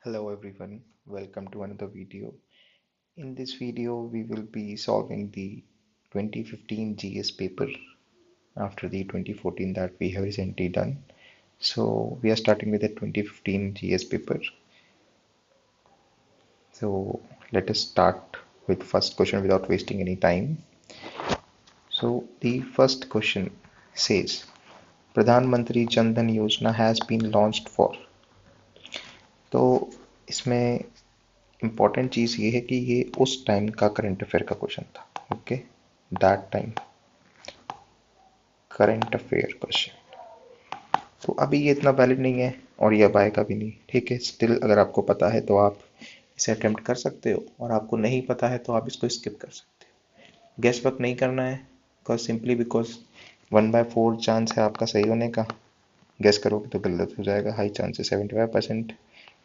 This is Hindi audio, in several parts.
Hello everyone, welcome to another video. In this video, we will be solving the 2015 GS paper after the 2014 that we have recently done. So we are starting with the 2015 GS paper. So let us start with first question without wasting any time. So the first question says, Pradhan Mantri Jan Dhan Yojana has been launched for. तो इसमें इम्पॉर्टेंट चीज़ ये है कि ये उस टाइम का करंट अफेयर का क्वेश्चन था. Okay, that time current affair question. तो अभी ये इतना वैलिड नहीं है और ये अब आएगा भी नहीं. ठीक है, स्टिल अगर आपको पता है तो आप इसे अटेम्प्ट कर सकते हो और आपको नहीं पता है तो आप इसको स्किप कर सकते हो. गेस वर्क नहीं करना है बिकॉज 1/4 चांस है आपका सही होने का. गेस करोगे तो गलत हो जाएगा. हाई चांस है 75%,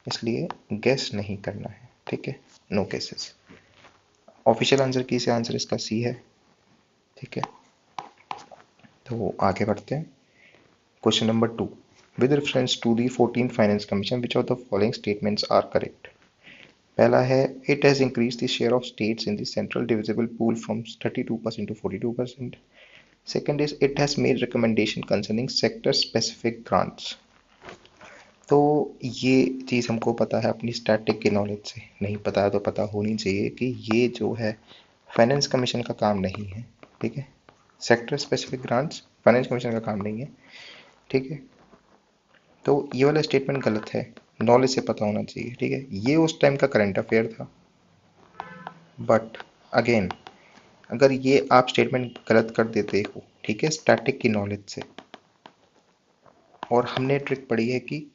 इसलिए गेस नहीं करना है. ठीक है, नो केसेस. ऑफिशियल आंसर की से आंसर इसका सी है. ठीक है, तो आगे बढ़ते हैं. Question number 2, with reference to the 14 finance commission which of the following statements are correct. पहला है, it has increase the share of states in the central divisible pool from 32% to 42%. Second is, it has made recommendation concerning sector specific grants. तो ये चीज़ हमको पता है अपनी स्टैटिक की नॉलेज से. नहीं पता है तो पता होनी चाहिए कि ये जो है फाइनेंस कमीशन का काम नहीं है. ठीक है, sector specific grants finance commission का काम नहीं है. ठीक है, तो ये वाला स्टेटमेंट गलत है. नॉलेज से पता होना चाहिए. ठीक है, ये उस टाइम का करंट अफेयर था. बट अगेन, अगर ये आप स्टेटमेंट गलत कर देते हो, ठीक है, स्टैटिक की नॉलेज से, और हमने ट्रिक पढ़ी है कि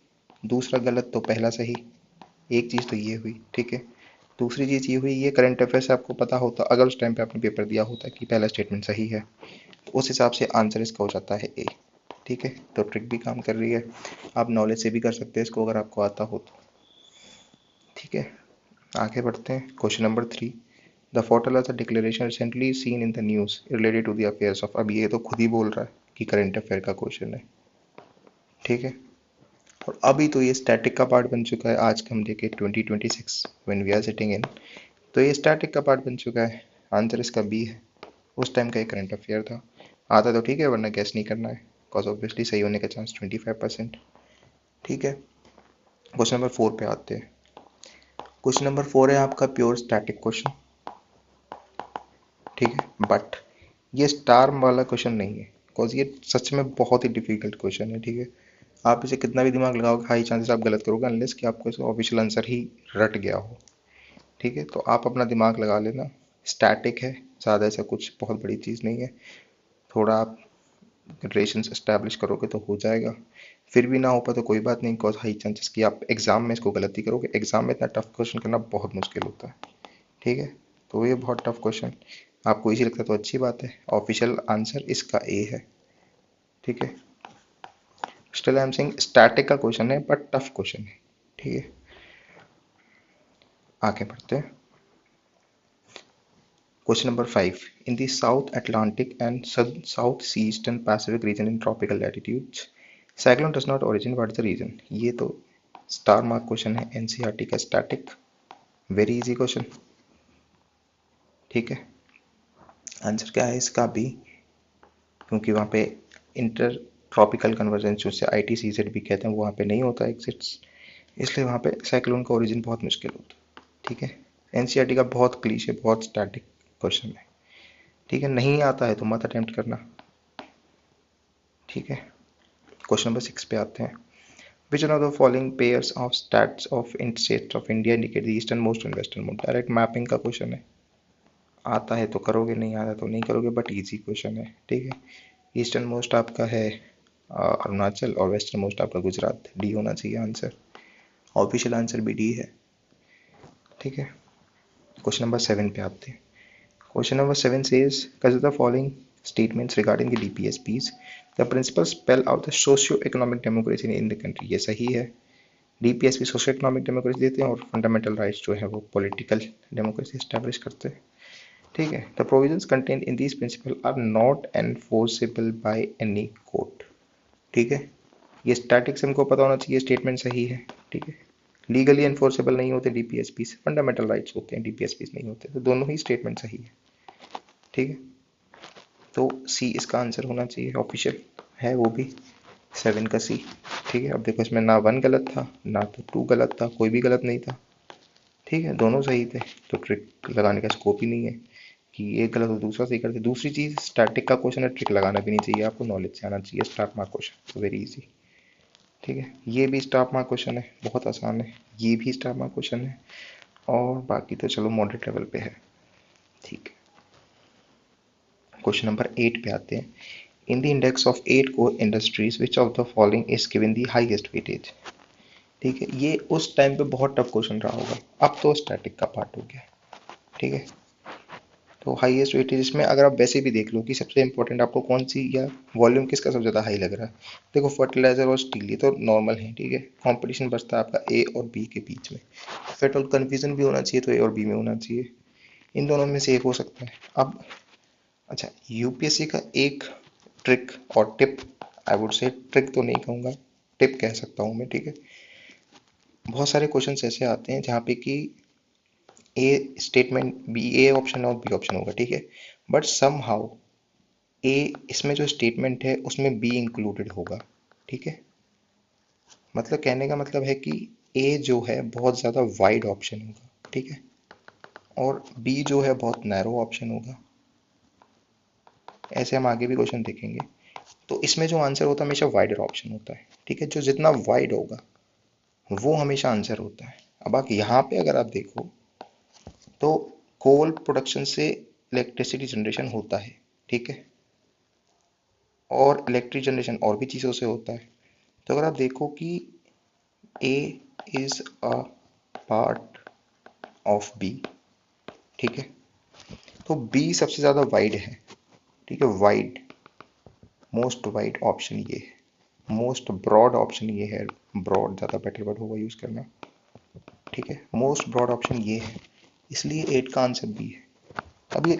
दूसरा गलत तो पहला सही. एक चीज़ तो ये हुई. ठीक है, दूसरी चीज़ ये हुई, ये करंट अफेयर से आपको पता होता, अगर उस टाइम पे आपने पेपर दिया होता कि पहला स्टेटमेंट सही है, तो उस हिसाब से आंसर इसका हो जाता है ए. ठीक है, तो ट्रिक भी काम कर रही है. आप नॉलेज से भी कर सकते हैं इसको अगर आपको आता हो तो. ठीक है, आगे बढ़ते हैं. Question number 3, the fertiliser declaration recently seen in the news related to the affairs of. अब ये तो खुद ही बोल रहा है कि करंट अफेयर का क्वेश्चन है. ठीक है, और अभी तो ये स्टैटिक का पार्ट बन चुका है. आज का हम देखें 2026 when we are sitting in, तो ये स्टैटिक का पार्ट बन चुका है. आंसर इसका बी है. उस टाइम का एक करंट अफेयर था. आता तो ठीक है, वरना गैस नहीं करना है बिकॉज ऑब्वियसली सही होने का चांस 25%. ठीक है, क्वेश्चन नंबर 4 पे आते हैं. क्वेश्चन नंबर 4 है आपका प्योर स्टैटिक क्वेश्चन. ठीक है, बट ये स्टार वाला क्वेश्चन नहीं है बिकॉज ये सच में बहुत ही डिफिकल्ट क्वेश्चन है. ठीक है, आप इसे कितना भी दिमाग लगाओगे, हाई चांसेस आप गलत करोगे अनलेस कि आपको इसका ऑफिशियल आंसर ही रट गया हो. ठीक है, तो आप अपना दिमाग लगा लेना. स्टैटिक है, ज़्यादा ऐसा कुछ बहुत बड़ी चीज़ नहीं है. थोड़ा आप रिलेशंस एस्टैब्लिश करोगे तो हो जाएगा. फिर भी ना हो पाए तो कोई बात नहीं, बिकॉज हाई चांसेस कि आप एग्जाम में इसको गलती करोगे. एग्जाम में इतना टफ क्वेश्चन करना बहुत मुश्किल होता है. ठीक है, तो ये बहुत टफ क्वेश्चन आपको इजी लगता है तो अच्छी बात है. ऑफिशियल आंसर इसका ए है. ठीक है, still I am saying static का क्वेश्चन है बट टफ क्वेश्चन है. ठीक है, आगे बढ़ते हैं. Question number 5. In the South Atlantic and Southeastern Pacific region in tropical latitudes, cyclone does not originate. What is the reason? ये तो स्टार मार्क क्वेश्चन है एनसीईआरटी का. Static, very easy question. ठीक है, आंसर क्या है इसका बी, क्योंकि वहाँ पे इंटर ट्रॉपिकल कन्वर्जेंस जिसे ITCZ भी कहते हैं, वहाँ पे नहीं होता एग्जिट्स, इसलिए वहाँ पे साइक्लोन का ओरिजिन बहुत मुश्किल होता है. ठीक है, एनसीईआरटी का बहुत क्लीशे, बहुत स्टैटिक क्वेश्चन है. ठीक है, नहीं आता है तो मत अटेम्प्ट करना. ठीक है, क्वेश्चन नंबर 6 पे आते हैं. Which one of the following pairs of stats of in states of India indicate the eastern most and western most. Direct mapping का क्वेश्चन है. आता है तो करोगे, नहीं आता तो नहीं करोगे, बट इजी क्वेश्चन है. ठीक है, ईस्टर्न मोस्ट आपका है अरुणाचल और वेस्टर्न मोस्ट आपका गुजरात. डी होना चाहिए आंसर. ऑफिशियल आंसर भी डी है. ठीक है, क्वेश्चन नंबर 7 पे आते हैं. Question number 7 says, consider the following statements regarding the DPSPs. The principles spell out the socio-economic democracy in the country. ये सही है. DPSP सोशो इकोनॉमिक डेमोक्रेसी देते हैं और फंडामेंटल राइट्स जो है वो पॉलिटिकल डेमोक्रेसी एस्टैब्लिश करते हैं. ठीक है, the provisions contained in these principle are not enforceable by any court. ठीक है, ये स्टैटिक से हमको पता होना चाहिए स्टेटमेंट सही है. ठीक है, लीगली एनफोर्सेबल नहीं होते डीपीएसपी से, फंडामेंटल राइट्स होते हैं, डीपीएसपी नहीं होते, तो दोनों ही स्टेटमेंट सही है। ठीक है, तो सी इसका आंसर होना चाहिए, ऑफिशियल है वो भी 7 का सी। ठीक है, अब देखो इसमें ना 1 गलत था ना तो 2 गलत था, कोई भी गलत नहीं था। ठीक है, दोनों सही थे, तो ट्रिक लगाने का स्कोप ही नहीं है कि एक गलत हो दूसरा सही कर दे। दूसरी चीज, स्टैटिक का क्वेश्चन है, ट्रिक लगाना भी नहीं चाहिए, आपको नॉलेज से आना चाहिए। Star mark question very easy. ठीक है, ये भी स्टार मार्क क्वेश्चन है, बहुत आसान है, ये भी स्टार मार्क क्वेश्चन है, और बाकी तो चलो मॉडरेट लेवल पे है। ठीक है, क्वेश्चन नंबर 8 पे आते हैं। In the index of 8 core industries which of the following is given the highest weightage. ठीक है, ये उस टाइम पे बहुत टफ क्वेश्चन रहा होगा, अब तो स्टैटिक का पार्ट हो गया। ठीक है, तो हाईएस्ट वेटेज इसमें अगर आप वैसे भी देख लो कि सबसे इंपॉर्टेंट आपको कौन सी या वॉल्यूम किसका सबसे ज़्यादा हाई लग रहा है। देखो फर्टिलाइजर और स्टील ये तो नॉर्मल है। ठीक है, कंपटीशन बचता है आपका ए और बी के बीच में, फिर तो कन्फ्यूजन भी होना चाहिए, तो ए और बी में होना चाहिए, इन दोनों में से एक हो सकता है। अब अच्छा, यूपीएससी का एक ट्रिक और tip, I would say trick तो नहीं कहूँगा, टिप कह सकता हूँ मैं। ठीक है, बहुत सारे क्वेश्चन ऐसे आते हैं जहाँ पे कि A statement B, A option और बी ऑप्शन होगा। ठीक है, बट सम हाउ ए इसमें जो स्टेटमेंट है उसमें बी इंक्लूडेड होगा। ठीक है, मतलब कहने का मतलब है कि ए जो है बहुत ज़्यादा वाइड ऑप्शन होगा। ठीक है, और बी जो है बहुत नैरो ऑप्शन होगा। ऐसे हम आगे भी क्वेश्चन देखेंगे, तो इसमें जो आंसर होता है हमेशा वाइडर ऑप्शन होता है। ठीक है, जो जितना वाइड होगा वो हमेशा आंसर होता है। अब आप यहाँ पे अगर आप देखो तो कोल प्रोडक्शन से इलेक्ट्रिसिटी जनरेशन होता है। ठीक है, और इलेक्ट्रिक जनरेशन और भी चीज़ों से होता है। तो अगर आप देखो कि A is a part of B. ठीक है, तो बी सबसे ज़्यादा वाइड है। ठीक है, वाइड, मोस्ट वाइड ऑप्शन ये है, मोस्ट ब्रॉड ऑप्शन ये है, ब्रॉड ज़्यादा बेटर वर्ड होगा यूज़ करना। ठीक है, मोस्ट ब्रॉड ऑप्शन ये है, इसलिए 8 का आंसर बी है। अब ये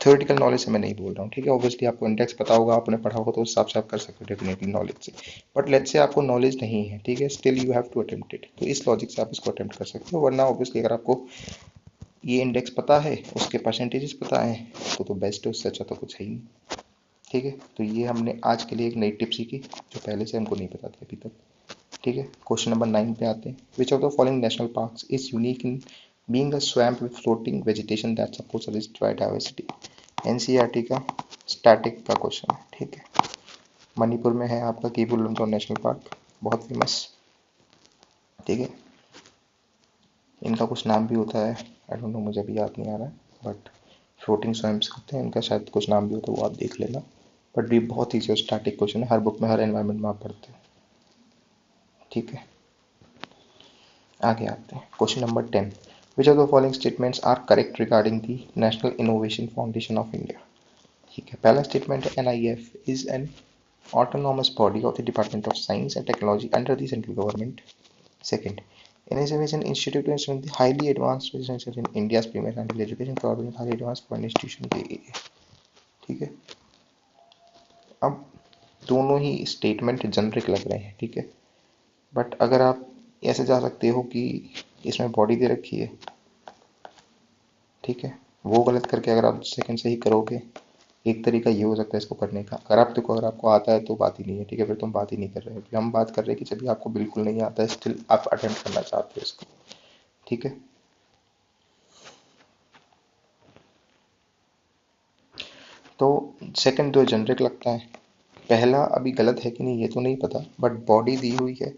थ्योरेटिकल नॉलेज से मैं नहीं बोल रहा हूँ। ठीक है, ऑब्वियसली आपको इंडेक्स पता होगा, आपने पढ़ा होगा, तो उस हिसाब से आप कर सकते हो डेफिनेटली नॉलेज से। बट लेट्स से आपको नॉलेज नहीं है, ठीक है, still you have to attempt it, तो इस लॉजिक से आप इसको अटेम्प्ट कर सकते हो। वरना ऑब्वियसली अगर आपको ये इंडेक्स पता है, उसके परसेंटेजेस पता है, तो बेस्ट है, उससे अच्छा तो कुछ है ही नहीं। ठीक है, तो ये हमने आज के लिए एक नई टिप सीखी जो पहले से हमको नहीं पता थी अभी तक। ठीक है, क्वेश्चन नंबर 9 पे आते हैं। Which of the following national parks is unique in being a swamp with floating vegetation that supports biodiversity. NCERT का स्टैटिक का क्वेश्चन है। ठीक है, मणिपुर में है आपका केबुल लमजाओ नेशनल पार्क, बहुत फेमस। ठीक है, इनका कुछ नाम भी होता है, आई डोंट नो, मुझे अभी याद नहीं आ रहा है, बट फ्लोटिंग स्वैम्प्स होते हैं इनका, शायद कुछ नाम भी होता है, वो आप देख लेना। बट ये बहुत ईजी और स्टैटिक क्वेश्चन है, हर बुक में हर एनवायरनमेंट में आप पढ़ते हो। ठीक है, आगे आते हैं। Question number 10, which of the following statements are correct regarding the national innovation foundation of India. ठीक है, पहला स्टेटमेंट है NIF is an autonomous body of the Department of Science and Technology under the central government. Second, NSF is an institute to instrument the highly advanced research in India's premier scientific education coordinate highly advanced foreign institution JAA. ठीक है, अब दोनों ही स्टेटमेंट जनरिक लग रहे हैं। ठीक है, बट अगर आप ऐसे जा सकते हो कि इसमें बॉडी दे रखी है, ठीक है, वो गलत करके अगर आप सेकंड से ही करोगे, एक तरीका ये हो सकता है इसको करने का। अगर आपको आता है तो बात ही नहीं है। ठीक है, फिर तुम बात ही नहीं कर रहे हो, हम बात कर रहे हैं कि चलिए आपको बिल्कुल नहीं आता है, स्टिल आप अटेम्प्ट करना चाहते हो इसको। ठीक है, तो सेकंड तो जेनरिक लगता है, पहला अभी गलत है कि नहीं ये तो नहीं पता, बट बॉडी दी हुई है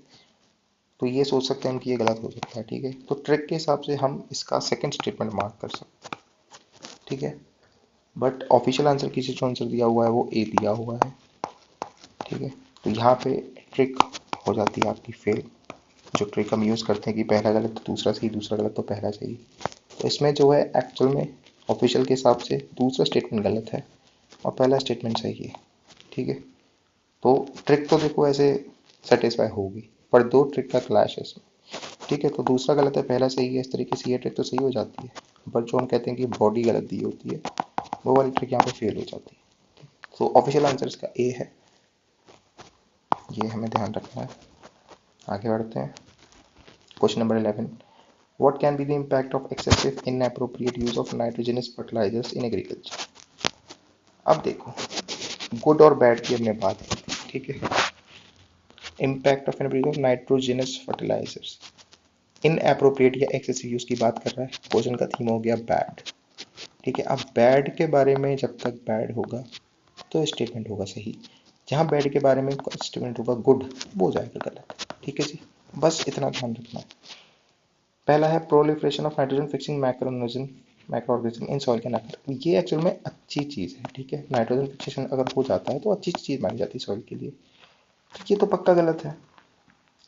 तो ये सोच सकते हैं हम कि ये गलत हो सकता है। ठीक है, तो ट्रिक के हिसाब से हम इसका सेकंड स्टेटमेंट मार्क कर सकते हैं। ठीक है, बट ऑफिशियल आंसर किसी जो आंसर दिया हुआ है वो ए दिया हुआ है। ठीक है, तो यहाँ पे ट्रिक हो जाती है आपकी फेल। जो ट्रिक हम यूज़ करते हैं कि पहला गलत तो दूसरा सही, दूसरा गलत तो पहला सही, तो इसमें जो है एक्चुअल में ऑफिशियल के हिसाब से दूसरा स्टेटमेंट गलत है और पहला स्टेटमेंट सही है। ठीक है, तो ट्रिक तो देखो ऐसे सेटिस्फाई होगी, पर दो ट्रिक का क्लैश है इसमें। ठीक है, तो दूसरा गलत है पहला सही है, इस तरीके से ये ट्रिक तो सही हो जाती है, पर जो हम कहते हैं कि बॉडी गलत दी होती है वो वाली ट्रिक यहाँ पे फेल हो जाती है। तो ऑफिशियल आंसर इसका ए है, ये हमें ध्यान रखना है। आगे बढ़ते हैं। Question number 11, what can be the impact of excessive inappropriate use of nitrogenous fertilizers in agriculture? अब देखो, गुड और बैड की हमने बात की थी, ठीक है। Impact of nitrogenous fertilisers, inappropriate या एक्सेसिव यूज की बात कर रहा है। क्वेश्चन का थीम हो गया बैड, ठीक है। अब बैड के बारे में जब तक बैड होगा तो स्टेटमेंट होगा सही, जहां बैड के बारे में स्टेटमेंट होगा गुड, वो हो जाएगा गलत, ठीक है जी। बस इतना ध्यान रखना है। पहला है proliferation of nitrogen fixing microorganism in soil can occur. ये एक्चुअल में अच्छी चीज़ है, ठीक है। नाइट्रोजन फिक्सेशन अगर हो जाता है तो अच्छी चीज़ मानी जाती है सॉइल के लिए, तो ये तो पक्का गलत है।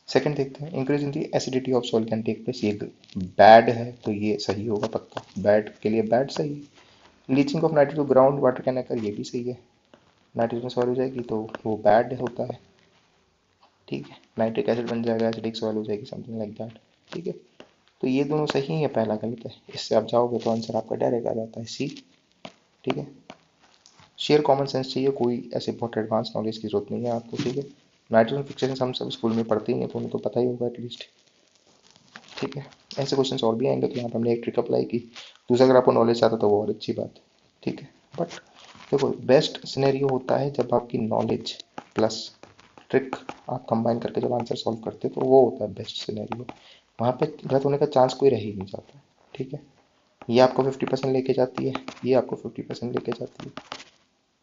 सेकंड देखते हैं, increase in the acidity of soil can take place, ये बैड है, तो ये सही होगा पक्का, बैड के लिए बैड सही है। Leaching of nitrogen to ground water can occur, ये भी सही है। नाइट्रोजन सॉइल हो जाएगी तो वो बैड होता है, ठीक है। नाइट्रिक एसिड बन जाएगा, एसिडिक सॉइल हो जाएगी, समथिंग लाइक दैट, ठीक है। तो ये दोनों सही है, पहला गलत है। इससे आप जाओगे तो आंसर आपका डायरेक्ट आ जाता है सी, ठीक है। शेयर कॉमन सेंस चाहिए, कोई ऐसे बहुत एडवांस नॉलेज की जरूरत नहीं है आपको, ठीक है। नाइट्रोजन फिक्सेशन हम सब स्कूल में पढ़ते ही हैं तो उन्हें तो पता ही होगा एटलीस्ट, ठीक है। ऐसे क्वेश्चन और भी आएंगे तो यहाँ पर हमने एक ट्रिक अप्लाई की। दूसरा अगर आपको नॉलेज आता तो वो और अच्छी बात है, ठीक है। बट देखो, बेस्ट सिनेरियो होता है जब आपकी नॉलेज प्लस ट्रिक आप कंबाइन करके जब आंसर सॉल्व करते हो, तो वो होता है बेस्ट सिनेरियो। वहाँ पे गलत होने का चांस कोई रह ही नहीं जाता, ठीक है। ये आपको 50% लेके जाती है, ये आपको 50% लेके जाती है,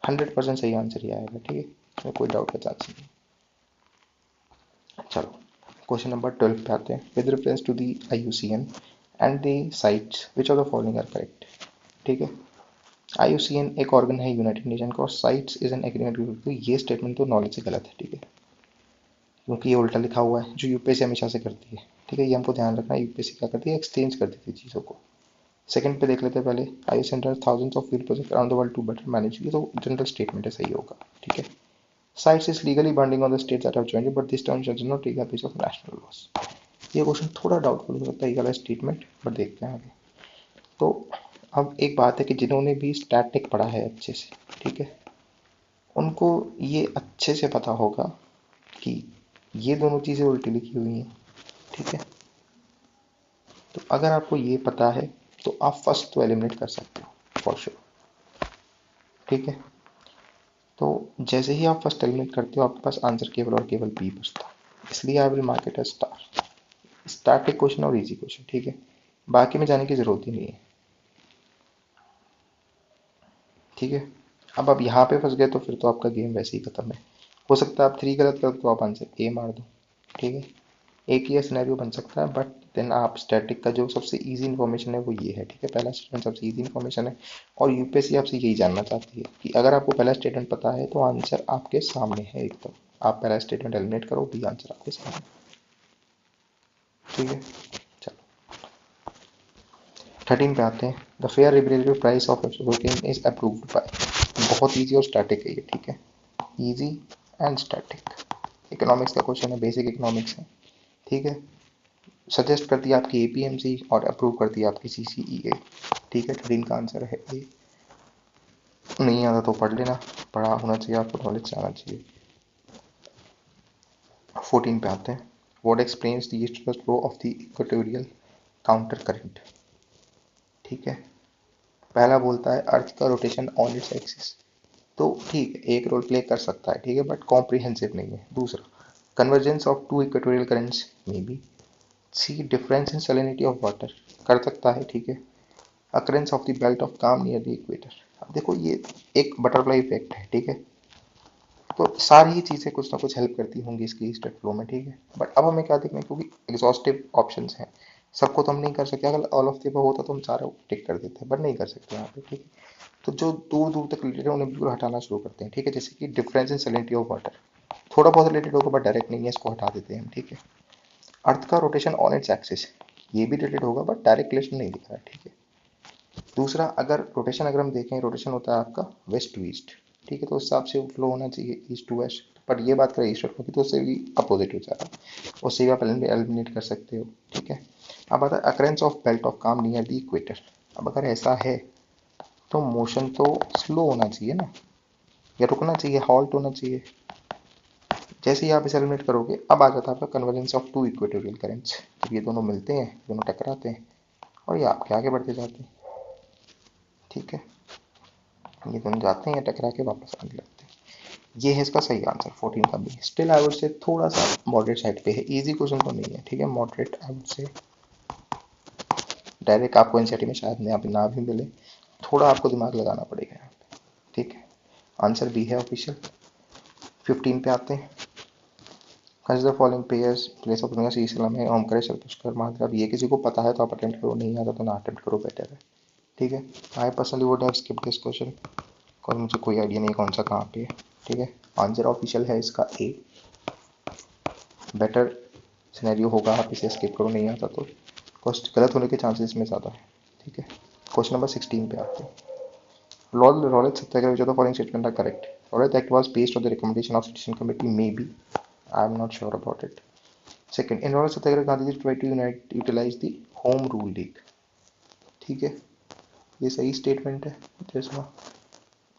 100% सही आंसर ही आएगा, ठीक है। इसमें कोई डाउट का चांस नहीं। चलो क्वेश्चन नंबर 12 पे आते हैं। With reference to the IUCN and the CITES which of the following are correct, ठीक है। IUCN एक ऑर्गन है यूनाइटेड नेशन का, और साइट्स इज एन एग्रीमेंट। तो ये स्टेटमेंट तो नॉलेज से गलत है, ठीक है, क्योंकि ये उल्टा लिखा हुआ है, जो यूपीएससी हमेशा से करती है, ठीक है। ये हमको ध्यान रखना है, यूपीएससी क्या करती है, एक्सचेंज कर देती है चीज़ों को। सेकंड पे देख लेते हैं पहले, I centre thousands of field project around the world to better manage, ये तो जनरल स्टेटमेंट है, सही होगा, ठीक है। Sites is legally binding on the states that have joined, but this term does not take a piece of national laws. ये क्वेश्चन थोड़ा डाउटफुल हो सकता है, ये वाला स्टेटमेंट, बट देखते हैं आगे। तो अब एक बात है कि जिन्होंने भी स्टैटिक पढ़ा है अच्छे से, ठीक है, उनको ये अच्छे से पता होगा कि ये दोनों चीज़ें उल्टी लिखी हुई हैं, ठीक है। तो अगर आपको ये पता है तो आप फर्स्ट तो एलिमिनेट कर सकते हो फॉर श्योर, ठीक है। तो जैसे ही आप फर्स्ट एलिमिनेट करते हो आपके पास आंसर केवल और केवल बी बचता है, इसलिए I will mark it as star. Starting question और इजी क्वेश्चन, ठीक है, बाकी में जाने की जरूरत ही नहीं है, ठीक है। अब आप यहाँ पे फंस गए तो फिर तो आपका गेम वैसे ही खत्म है। हो सकता है आप 3 गलत कर तो आप आंसर ए मार दो, ठीक है। एक ही सिनेरियो बन सकता है, बट देन आप स्टैटिक का जो सबसे इजी इन्फॉर्मेशन है वो ये है, ठीक है। पहला स्टेटमेंट सबसे इजी इन्फॉर्मेशन है, और यूपीएससी आपसे यही जानना चाहती है कि अगर आपको पहला स्टेटमेंट पता है तो आंसर आपके सामने है एकदम, आप पहला स्टेटमेंट एलिमिनेट करो, भी आंसर आपके सामने, ठीक है। चलो 13 पे आते हैं। The fair remunerative price of sugarcane is approved by, बहुत ईजी और स्टैटिक है ये, ठीक है, इजी एंड स्टैटिक। इकोनॉमिक्स का क्वेश्चन है, बेसिक इकोनॉमिक्स है, ठीक है। सजेस्ट करती है आपकी एपीएमसी और अप्रूव करती है आपकी सीसीईए, ठीक है। 13 का आंसर है ए। नहीं आता तो पढ़ लेना, पढ़ा होना चाहिए आपको, नॉलेज से आना चाहिए। 14 पे आते हैं। What explains the east west flow of the equatorial counter current, ठीक है। पहला बोलता है अर्थ का रोटेशन ऑन इट्स एक्सिस, तो ठीक है, एक रोल प्ले कर सकता है, ठीक है, बट कॉम्प्रिहेंसिव नहीं है। दूसरा, convergence of two equatorial currents may be. C, difference in salinity of water, कर सकता है, ठीक है। Occurrence of the belt of calm near the equator, अब देखो ये एक बटरफ्लाई इफेक्ट है, ठीक है। तो सारी ही चीज़ें कुछ ना कुछ हेल्प करती होंगी इसकी ईस्टर्न फ्लो में, ठीक है। बट अब हमें क्या देखना है, क्योंकि एग्जॉस्टिव ऑप्शंस हैं, सबको तो हम नहीं कर सकते। अगर ऑल ऑफ द अबव होता तो हम सारा टिक कर देते हैं, बट नहीं कर सकते यहाँ पे, ठीक है। तो जो दूर दूर तक रिलेटेड है उन्हें बिल्कुल हटाना शुरू करते हैं, ठीक है। जैसे कि difference in salinity of water, थोड़ा बहुत रिलेटेड होगा बट डायरेक्ट नहीं है, इसको हटा देते हैं हम, ठीक है। अर्थ का रोटेशन ऑन इट्स एक्सिस, ये भी रिलेटेड होगा बट डायरेक्ट रिलेशन नहीं दिख रहा है, ठीक है। दूसरा, अगर रोटेशन अगर हम देखें, रोटेशन होता है आपका वेस्ट टू ईस्ट, ठीक है, तो उस हिसाब से फ्लो होना चाहिए ईस्ट टू वेस्ट, बट ये बात करें ईस्ट की तो उससे भी अपोजिट हो जा रहा है, उससे भी आप एलिमिनेट कर सकते हो, ठीक है। अब आता है occurrence of belt of calm near the equator. अब अगर ऐसा है तो मोशन तो स्लो होना चाहिए ना, या रुकना चाहिए, हॉल्ट होना चाहिए, जैसे ही आप इसे एलिमिनेट करोगे, अब आ जाता है आपका convergence of two equatorial currents. जब ये दोनों मिलते हैं, दोनों टकराते हैं और ये आपके आगे बढ़ते जाते हैं, ठीक है। ये दोनों जाते हैं, टकरा के वापस आने लगते हैं। ये है इसका सही आंसर 14 का B. Still I would say थोड़ा सा मॉडरेट साइड पे है, इजी क्वेश्चन तो नहीं है, ठीक है, moderate I would say. Direct आपको एनसीईआरटी में शायद ना भी मिले, थोड़ा आपको दिमाग लगाना पड़ेगा यहाँ पे, ठीक है। आंसर बी है ऑफिशियल। 15 पे आते हैं। Consider following pairs place of सी सलाम है, ओमकारेश्वर पुष्कर मात्रा। अब ये किसी को पता है तो आप अटेम्प्ट करो, नहीं आता तो ना अटेम्प्ट करो, बेटर है, ठीक है। I personally would have skipped this question, और मुझे कोई आइडिया नहीं कौन सा कहाँ पे है, ठीक है। आंसर ऑफिशियल है इसका ए। बेटर सिनेरियो होगा आप इसे स्किप करो, नहीं आता तो क्वेश्चन गलत होने के चांसेस में ज़्यादा है, ठीक है। क्वेश्चन नंबर 16 पे आते हैं। Rowlatt Satyagraha, which of the following statement are correct? Rowlatt Act was based on the recommendation of Citizen Committee, maybe. I am not sure about it. Second, in Rowlatt Satyagraha, Gandhi tried to utilize the Home Rule League. ठीक है, ये सही स्टेटमेंट है, जिसमें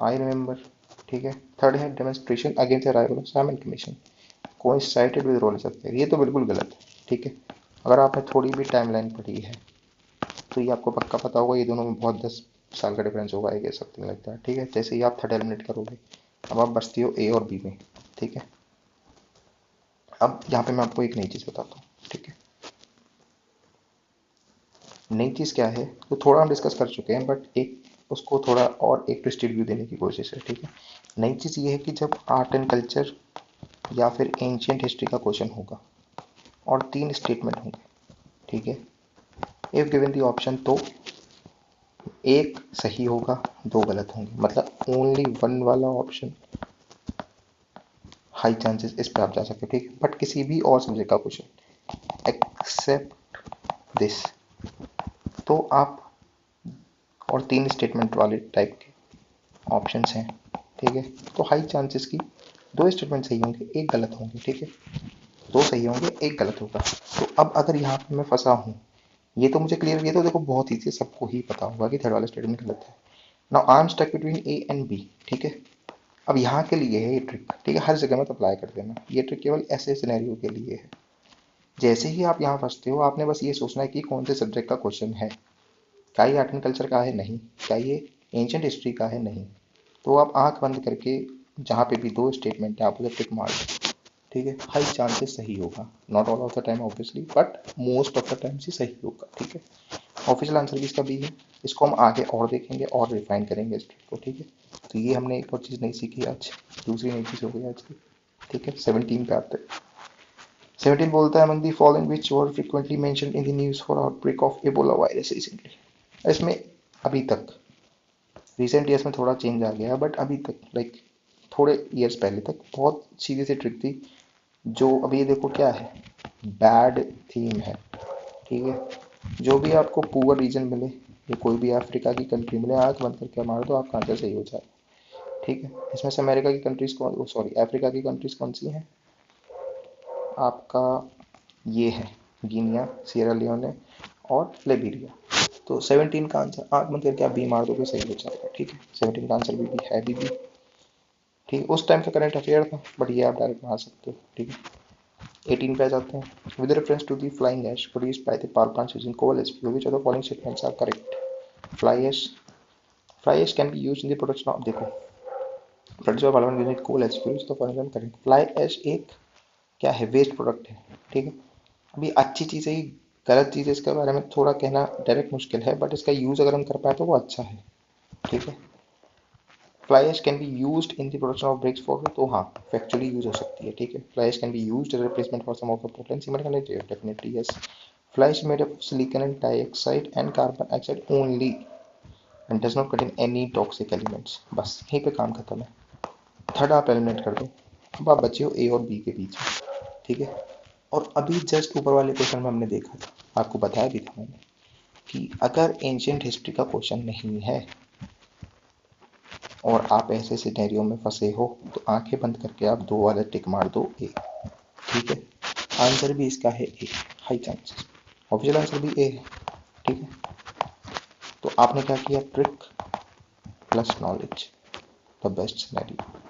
आई रिमेंबर, ठीक है। थर्ड है demonstration against arrival of Simon commission coincided with Rowlatt Satyagraha, ये तो बिल्कुल गलत है, ठीक है। अगर आपने थोड़ी भी टाइमलाइन पढ़ी है तो ये आपको पक्का पता होगा, ये दोनों में बहुत 10 साल का डिफरेंस होगा, एक समथिंग लगता है, ठीक है। जैसे ही आप थर्ड एलिमिनेट करोगे, अब आप बचती हो ए और बी में, ठीक है। अब यहाँ पे मैं आपको एक नई चीज़ बताता हूँ, ठीक है। नई चीज़ क्या है तो थोड़ा हम डिस्कस कर चुके हैं, बट एक उसको थोड़ा और एक ट्विस्टेड व्यू देने की कोशिश है, ठीक है। नई चीज़ ये है कि जब आर्ट एंड कल्चर या फिर एंशियंट हिस्ट्री का क्वेश्चन होगा और 3 स्टेटमेंट होंगे, ठीक है। इफ गिवन दी ऑप्शन तो एक सही होगा, 2 गलत होंगे, मतलब ओनली वन वाला ऑप्शन हाई चांसेस इस पे आप जा सकते हो, ठीक है। बट किसी भी और सब्जेक्ट का क्वेश्चन एक्सेप्ट दिस, तो आप और 3 स्टेटमेंट वाले टाइप के ऑप्शंस हैं, ठीक है। तो हाई चांसेस की 2 स्टेटमेंट सही होंगे, एक गलत होंगे, ठीक है। 2 सही होंगे, एक गलत होगा। तो अब अगर यहाँ पे मैं फंसा हूँ, ये तो मुझे क्लियर, ये तो देखो बहुत ईजी, सबको ही पता होगा कि थर्ड वाला स्टेटमेंट गलत है। Now I am stuck between A and B, ठीक है। अब यहाँ के लिए है ये ट्रिक, ठीक है, हर जगह में तो अप्लाई कर देना, ये ट्रिक केवल ऐसे सिनेरियो के लिए है। जैसे ही आप यहाँ फंसते हो, आपने बस ये सोचना है कि कौन से सब्जेक्ट का क्वेश्चन है। क्या ये आर्ट एंड कल्चर का है? नहीं। क्या ये एंशियंट हिस्ट्री का है? नहीं। तो आप आंख बंद करके जहाँ पे भी 2 स्टेटमेंट है आप उसे टिक मार दो, ठीक है। हाई चांसेस सही होगा, not all of the time obviously, but most of the times ही सही होगा, ठीक है। ऑफिशियल आंसर भी इसका बी है। इसको हम आगे और देखेंगे और रिफाइन करेंगे इस ट्रिक को, ठीक है। तो ये हमने एक और चीज़ नहीं सीखी आज, दूसरी नई चीज़ हो गई आज की, ठीक है। 17 पे आते हैं। 17 बोलता है among the following which were frequently mentioned in the news for outbreak of Ebola virus recently। इसमें अभी तक रिसेंट ईयर्स में थोड़ा चेंज आ गया, बट अभी तक लाइक थोड़े ईयर्स पहले तक बहुत सीधी सी ट्रिक थी, जो अभी ये देखो क्या है, बैड थीम है, ठीक है। जो भी आपको पुअर रीजन मिले, ये कोई भी अफ्रीका की कंट्री मिले, आंख बंद करके मार दो, आपका आंसर सही हो जाए, ठीक है। इसमें से अमेरिका की कंट्रीज कौन, सॉरी अफ्रीका की कंट्रीज कौन सी हैं? आपका ये है गिनिया, सियरा लियोने और लिबेरिया। तो 17 का आंसर आंख बंद करके आप बी मार दोगे, सही हो जाएगा, ठीक है। 17 का आंसर भी है बी, ठीक। उस टाइम का करंट अफेयर था, बट ये आप डायरेक्ट मार सकते हो, ठीक है। 18 पे आ जाते हैं। With reference to the flying ash produced by the power plants using coal as fuel, which of the following statements are correct? Fly ash can be used in the production of, देखो, produce by power using coal as fuel, तो फॉलोइंग करेक्ट। फ्लाई ऐश एक क्या है, वेस्ट प्रोडक्ट है, ठीक है। अभी अच्छी चीज़ है, गलत चीज़ है, इसके बारे में थोड़ा कहना डायरेक्ट मुश्किल है, बट इसका यूज़ अगर हम कर पाए तो वो अच्छा है, ठीक है। Fly ash can be used in the production of bricks for, तो हाँ फैक्चुअली यूज हो सकती है, ठीक है। Fly ash can be used as replacement for some of the Portland cement container, definitely yes. Fly ash made of silicon and dioxide and carbon dioxide only and does not contain any toxic elements, बस यहीं पे काम खत्म है। थर्ड आप एलिमिनेट कर दो, अब आप बचे हो ए और बी के बीच में, ठीक है। और अभी जस्ट ऊपर वाले क्वेश्चन में हमने देखा था, आपको बताया भी था मैंने, कि अगर एंशियंट हिस्ट्री का क्वेश्चन नहीं है और आप ऐसे सिनेरियो में फंसे हो, तो आंखें बंद करके आप 2 वाले टिक मार दो ए, ठीक है। आंसर भी इसका है ए, हाई चांसेस। ऑफिशियल आंसर भी ए है, ठीक है। तो आपने क्या किया, trick plus knowledge, the best scenario,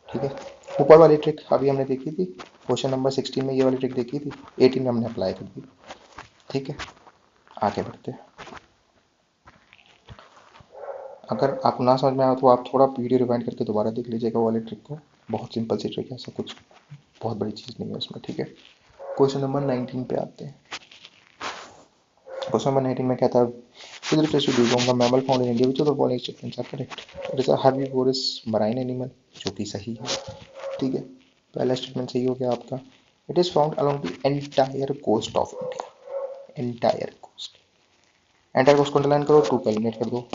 ठीक है। ऊपर वाली ट्रिक अभी हमने देखी थी, क्वेश्चन नंबर 16 में ये वाली ट्रिक देखी थी, 18 में हमने अप्लाई कर दी। ठीक है, आगे बढ़ते हैं। अगर आपको ना समझ में आया तो आप थोड़ा वीडियो रिवाइंड करके दोबारा देख लीजिएगा वाली ट्रिक को। बहुत सिंपल सी ट्रिक है, ऐसा कुछ बहुत बड़ी चीज़ नहीं है उसमें। ठीक है, क्वेश्चन नंबर 19 पे आते हैं। क्वेश्चन नंबर 19 में कहता है with refresh to dugong mammal found in India, which of the following statements are correct. It is a herbivorous marine animal, जो कि सही है। ठीक है, पहला स्टेटमेंट सही हो गया आपका। It is found along the entire coast of India. Entire coast, entire coast को अंडरलाइन करो, टू का एलिमिनेट कर दो।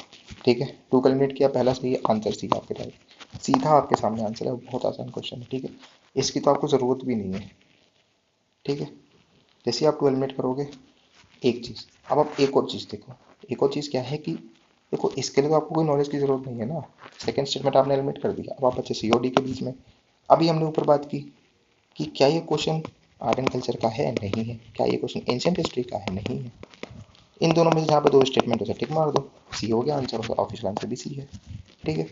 ठीक है, टू का एलिमिनेट किया, पहला सही आंसर सी आपके पास, सीधा आपके सामने आंसर है। बहुत आसान क्वेश्चन है। ठीक है, इसकी तो आपको ज़रूरत भी नहीं है। ठीक है, जैसे आप टू एलिमिनेट करोगे, एक चीज़, अब आप एक और चीज़ देखो। एक और चीज़ क्या है कि देखो, इसके लिए तो आपको कोई नॉलेज की जरूरत नहीं है ना। सेकंड स्टेटमेंट आपने एलिमिनेट कर दिया, अब आप बच्चे सी और डी के बीच में। अभी हमने ऊपर बात की कि क्या ये क्वेश्चन आर्ट एंड कल्चर का है, नहीं है। क्या ये क्वेश्चन एंशिएंट हिस्ट्री का है, नहीं है। इन दोनों में से जहाँ पे दो स्टेटमेंट हो, टिक मार दो, सी हो गया आंसर, होगा ऑफिशियल आंसर भी सी है। ठीक है,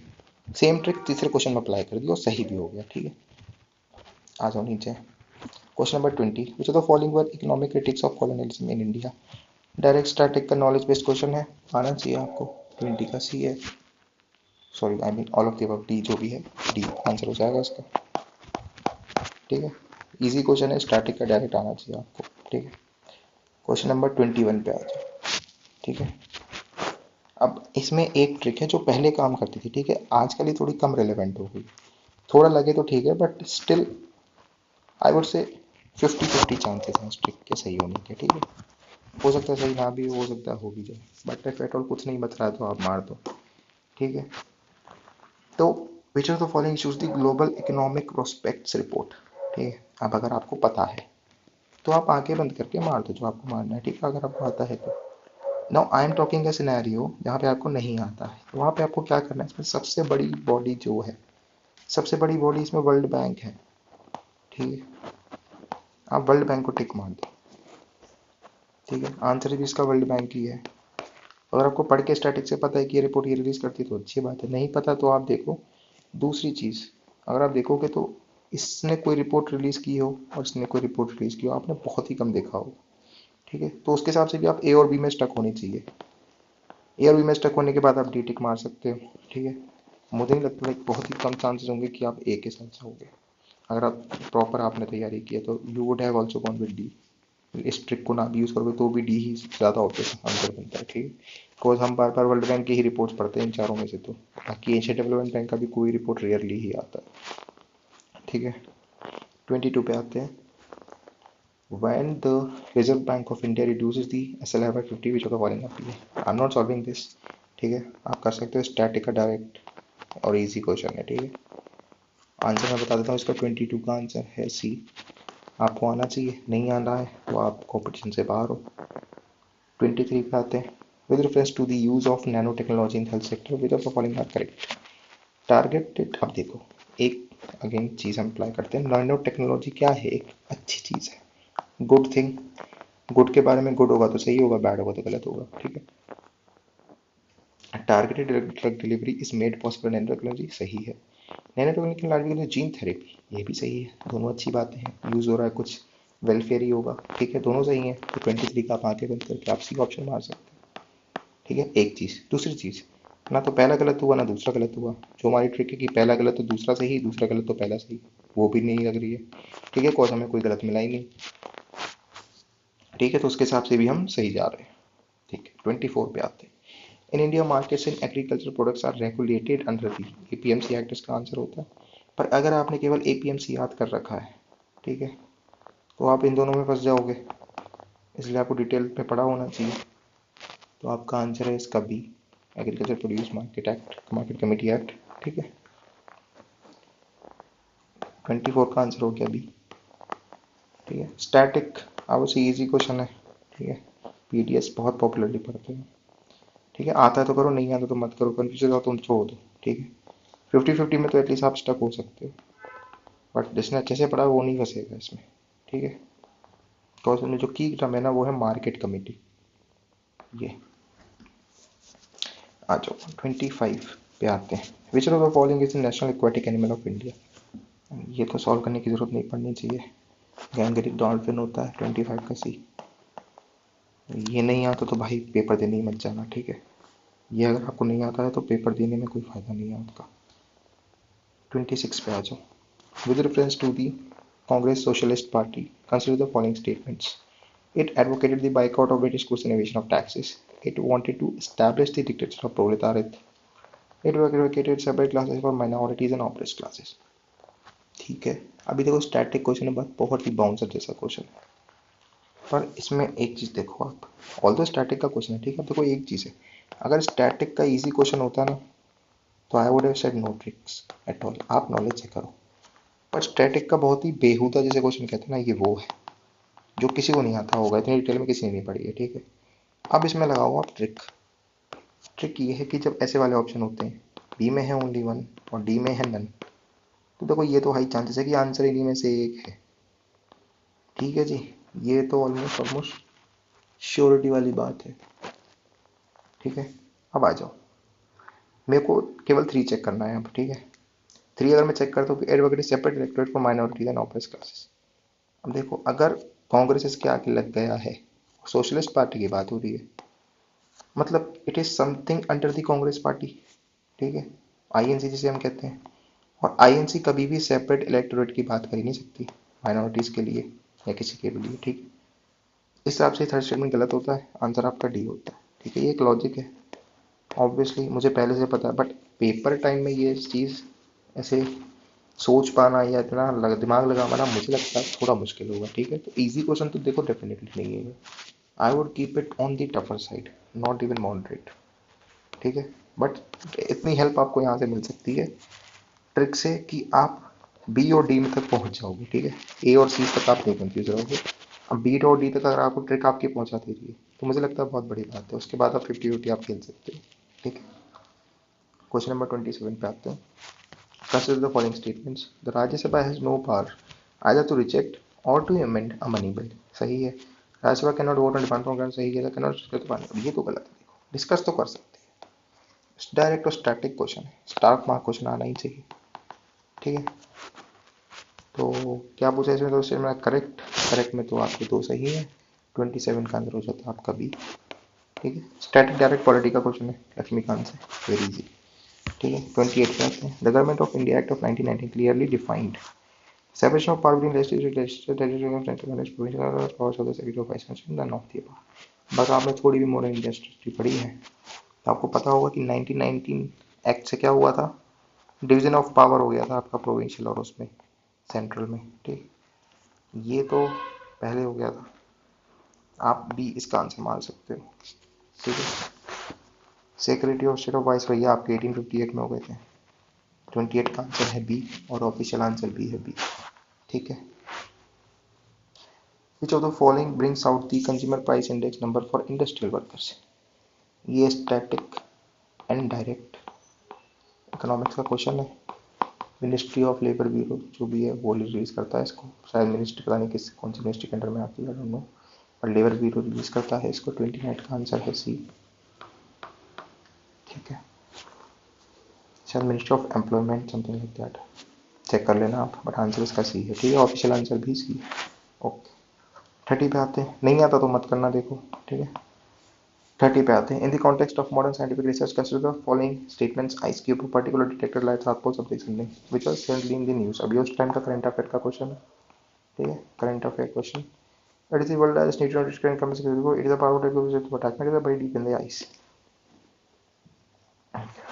सेम ट्रिक तीसरे क्वेश्चन में अप्लाई कर दी और सही भी हो गया। ठीक है, आ जाओ नीचे। Question number 20, which of the following were economic critics of colonialism in India. Direct static का नॉलेज बेस्ड क्वेश्चन है, आना चाहिए आपको। 20 का सी है, sorry I mean all of the above, D जो भी है, डी आंसर हो जाएगा इसका। ठीक है, इजी क्वेश्चन है, स्टैटिक का डायरेक्ट आना चाहिए आपको। ठीक है, क्वेश्चन नंबर 21 पे आ जाओ। ठीक है, अब इसमें एक ट्रिक है जो पहले काम करती थी। ठीक है, आजकल ये थोड़ी कम रेलेवेंट हो गई। थोड़ा लगे तो ठीक है, but still I would say 50-50 chances हैं इस ट्रिक के सही होने के। ठीक है, हो सकता है सही ना भी हो सकता है हो भी जाए, बट इफ एट ऑल कुछ नहीं बच रहा है तो आप मार दो। ठीक है, तो विच of the following issues the global economic prospects report. ठीक है, अब अगर आपको पता है तो आप आंखें बंद करके मार दो जो आपको मारना है। ठीक है, अगर आपको आता है तो। Now I am talking A scenario जहाँ पे आपको नहीं आता है, तो वहाँ पे आपको क्या करना है। इसमें सबसे बड़ी बॉडी जो है, सबसे बड़ी बॉडी इसमें वर्ल्ड बैंक है। ठीक है, आप वर्ल्ड बैंक को टिक मार दो। ठीक है, आंसर भी इसका वर्ल्ड बैंक ही है। अगर आपको पढ़ के स्टैटिक से पता है कि ये रिपोर्ट ये रिलीज करती है तो अच्छी बात है, नहीं पता तो आप देखो दूसरी चीज़। अगर आप देखोगे तो इसने कोई रिपोर्ट रिलीज की हो और इसने कोई रिपोर्ट रिलीज की हो, आपने बहुत ही कम देखा होगा। ठीक है, तो उसके हिसाब से भी आप ए और बी में स्टक होनी चाहिए। ए और बी में स्टक होने के बाद आप डी टिक मार सकते हो। ठीक है, मुझे नहीं लगता, लाइक बहुत ही कम चांसेस होंगे कि आप ए के साथ जाओगे। अगर आप प्रॉपर आपने तैयारी की है तो you would have also gone with D. इस ट्रिक को ना भी यूज़ करोगे तो भी डी ही ज़्यादा ऑब्वियस आंसर बनता है। ठीक है, बिकॉज हम बार बार वर्ल्ड बैंक की ही रिपोर्ट्स पढ़ते हैं इन चारों में से, तो बाकी एशिया डेवलपमेंट बैंक का भी कोई रिपोर्ट रेयरली ही आता है। ठीक है, 22 पे आते हैं। When the Reserve Bank of India reduces the SLR by 50, which of the following appear? I'm not solving this. ठीक है, आप कर सकते हो स्टैटिक का डायरेक्ट, और इजी क्वेश्चन है। ठीक है, आंसर मैं बता देता हूँ इसका। 22 का आंसर है सी। आपको आना चाहिए, नहीं आ रहा है तो आप कॉम्पिटिशन से बाहर हो। 23 पे आते हैं। With reference to the use of nano technology in health sector, which of the following are correct. Targeted, अब देखो एक अगेन चीज़ हम अप्लाई करते हैं। नैनो टेक्नोलॉजी क्या है, एक अच्छी चीज़ है, गुड थिंग। गुड के बारे में गुड होगा तो सही होगा, बैड होगा तो गलत होगा। ठीक है, targeted drug delivery is made possible nano technology, सही है। Nano technology largely gene therapy, ये भी सही है। दोनों अच्छी बातें हैं, यूज़ हो रहा है कुछ वेलफेयर ही होगा। ठीक है, दोनों सही हैं। तो 23 का आप आके बंद करके आप सी ऑप्शन मार सकते हैं। ठीक है, एक चीज़। दूसरी चीज़, ना तो पहला गलत हुआ ना दूसरा गलत हुआ। जो हमारी ट्रिक है कि पहला गलत तो दूसरा सही, दूसरा गलत तो पहला सही, वो भी नहीं लग रही है। ठीक है, कॉज हमें कोई गलत मिला ही नहीं। ठीक है, तो उसके हिसाब से भी हम सही जा रहे हैं। ठीक है, 24 पे आते हैं। In India markets in agriculture products are regulated under the APMC act, इसका आंसर होता है। पर अगर आपने केवल एपीएमसी याद कर रखा है, ठीक है, तो आप इन दोनों में फंस जाओगे, इसलिए आपको डिटेल पे पढ़ा होना चाहिए। तो आपका आंसर है इसका B, agriculture produce market act, market committee act. ठीक है, 24 का आंसर हो गया बी। ठीक है, स्टैटिक ऑब्वियसली इजी क्वेश्चन है। ठीक है, पीडीएस बहुत पॉपुलरली पढ़ते हैं। ठीक है, आता है तो करो, नहीं आता तो मत करो, कन्फ्यूजन हो तो छोड़ दो। ठीक है, 50-50 में तो एटलीस्ट आप स्टक हो सकते हो, बट जिसने अच्छे से पढ़ा वो नहीं फंसेगा इसमें। ठीक है, तो उसमें जो की टर्म है ना वो है मार्केट कमेटी। ये आ जाओ 25 पे आते हैं। Which of the following is the national aquatic animal of India. ये तो सॉल्व करने की जरूरत नहीं पड़नी चाहिए। गैंगरिक डॉल्फिन होता है 25 का सी। ये नहीं आता तो भाई पेपर देने ही मत जाना, ठीक है। ये अगर आपको नहीं आता है तो पेपर देने में कोई फायदा नहीं है आपका। 26 पे आ जाओ। With reference to the Congress Socialist Party consider the following statements. It advocated the boycott of British goods and evasion of taxes. It wanted to establish the dictatorship of proletariat. It advocated separate classes for minorities and oppressed classes. ठीक है। अभी देखो स्टैटिक क्वेश्चन है, बहुत ही बाउंसर जैसा क्वेश्चन है, पर इसमें एक चीज देखो आप, ऑल दो स्टैटिक का क्वेश्चन है, ठीक है। देखो एक चीज है, अगर स्टैटिक का इजी क्वेश्चन होता ना तो I would have said no tricks at all, आप नॉलेज चेक करो। पर स्टैटिक का बहुत ही बेहुदा जैसे क्वेश्चन कहते हैं ना, ये वो है जो किसी को नहीं आता होगा, इतनी डिटेल में किसी ने नहीं पढ़ी है, ठीक है। अब इसमें लगाओ आप ट्रिक। ट्रिक ये है कि जब ऐसे वाले ऑप्शन होते हैं, बी में है ओनली वन और डी में है नन, तो देखो ये तो हाई चांसेस है कि आंसर इन्हीं में से एक है, ठीक है जी। ये तो ऑलमोस्ट श्योरिटी वाली बात है, ठीक है। अब आ जाओ, मेरे को केवल 3 चेक करना है अब, ठीक है। 3 अगर मैं चेक करता हूँ कि advocate separate electorate for minorities and oppress classes. अब देखो अगर कांग्रेस इसके आगे लग गया है, सोशलिस्ट पार्टी की बात हो रही है, मतलब it is something under the Congress party, ठीक है। आईएनसी जिसे हम कहते हैं, और आईएनसी कभी भी सेपरेट इलेक्टोरेट की बात कर ही नहीं सकती माइनॉरिटीज के लिए या किसी के भी लिए, ठीक है। इस हिसाब से थर्ड स्टेटमेंट गलत होता है, आंसर आपका डी होता है, ठीक है। ये एक लॉजिक है, ऑब्वियसली मुझे पहले से पता है, बट पेपर टाइम में ये चीज़ ऐसे सोच पाना या इतना दिमाग लगा पाना मुझे लगता है थोड़ा मुश्किल होगा, ठीक है। तो इजी क्वेश्चन तो देखो डेफिनेटली नहीं है, I would keep it on the tougher side, not even moderate, ठीक है। बट इतनी हेल्प आपको यहाँ से मिल सकती है ट्रिक से कि आप बी और डी में तक पहुंच जाओगे, ठीक है। ए और सी तक आप नहीं कंफ्यूज रहोगे। अब बी और डी तक अगर आपको ट्रिक आपकी पहुंचा दे रही है तो मुझे लगता है बहुत बड़ी बात है, उसके बाद आप 50-50 आप खेल सकते हो, ठीक है। क्वेश्चन नंबर 27 पे आते हैं। Consider the following statements. The Rajya Sabha has no power either to reject or to amend a money bill. सही है। राज्य सभा cannot vote on demand program, सही है। cannot discuss the अब ये तो गलत है, देखो डिस्कस तो कर सकते हैं। डायरेक्ट और स्टैटिक क्वेश्चन है, स्टार्क मार्क क्वेश्चन आना ही चाहिए, ठीक है। तो क्या पूछा इसमें, तो स्टेटमेंट करेक्ट, करेक्ट में तो आपके 2 सही है, 27 का आंसर हो जाता है आपका बी, ठीक है। स्टैटिक डायरेक्ट पॉलिटी का क्वेश्चन है लक्ष्मीकांत से, वेरी इजी, ठीक है। 28 पे आते हैं। The government of India act of 1919 clearly defined separation of power between legislative of central and provincial powers of the secretary of vice president none of the above। बस आपने थोड़ी भी मॉडर्न इंडिया हिस्ट्री पढ़ी है तो आपको पता होगा कि 1919 एक्ट से क्या हुआ था, डिवीजन ऑफ पावर हो गया था आपका प्रोविंशियल और उसमें सेंट्रल में, ठीक। ये तो पहले हो गया था, आप भी इसका आंसर मान सकते हो, ठीक है। Secretary of state of vice भैया आपके 1858 में हो गए थे, 28 का आंसर है बी और ऑफिशियल आंसर भी है बी, ठीक है। Which of the following brings out the consumer price index number for industrial workers? ये स्टैटिक एंड डायरेक्ट इकोनॉमिक्स का क्वेश्चन है। मिनिस्ट्री ऑफ लेबर ब्यूरो जो भी है वो रिलीज करता है इसको, शायद मिनिस्ट्री पता नहीं किस कौन सी मिनिस्ट्री के अंडर में आती है, आई डोंट नो, पर लेबर ब्यूरो रिलीज करता है इसको। 29 का आंसर है सी, ठीक है। शायद ministry of employment something like that, check कर लेना आप, बट आंसर इसका सी है, ठीक है। ऑफिशियल आंसर भी सी है, ओके। 30 पे आते हैं, नहीं आता तो मत करना, देखो ठीक है। 30 पे आते हैं। In the context of modern scientific research consider the following statements. IceCube particular detected light South Pole something something which was recently in the news. अभी उस टाइम का करंट अफेयर का क्वेश्चन है, ठीक है, current affair question. It is the world largest neutron disc come it is the power that goes to attack it is very deep in the ice.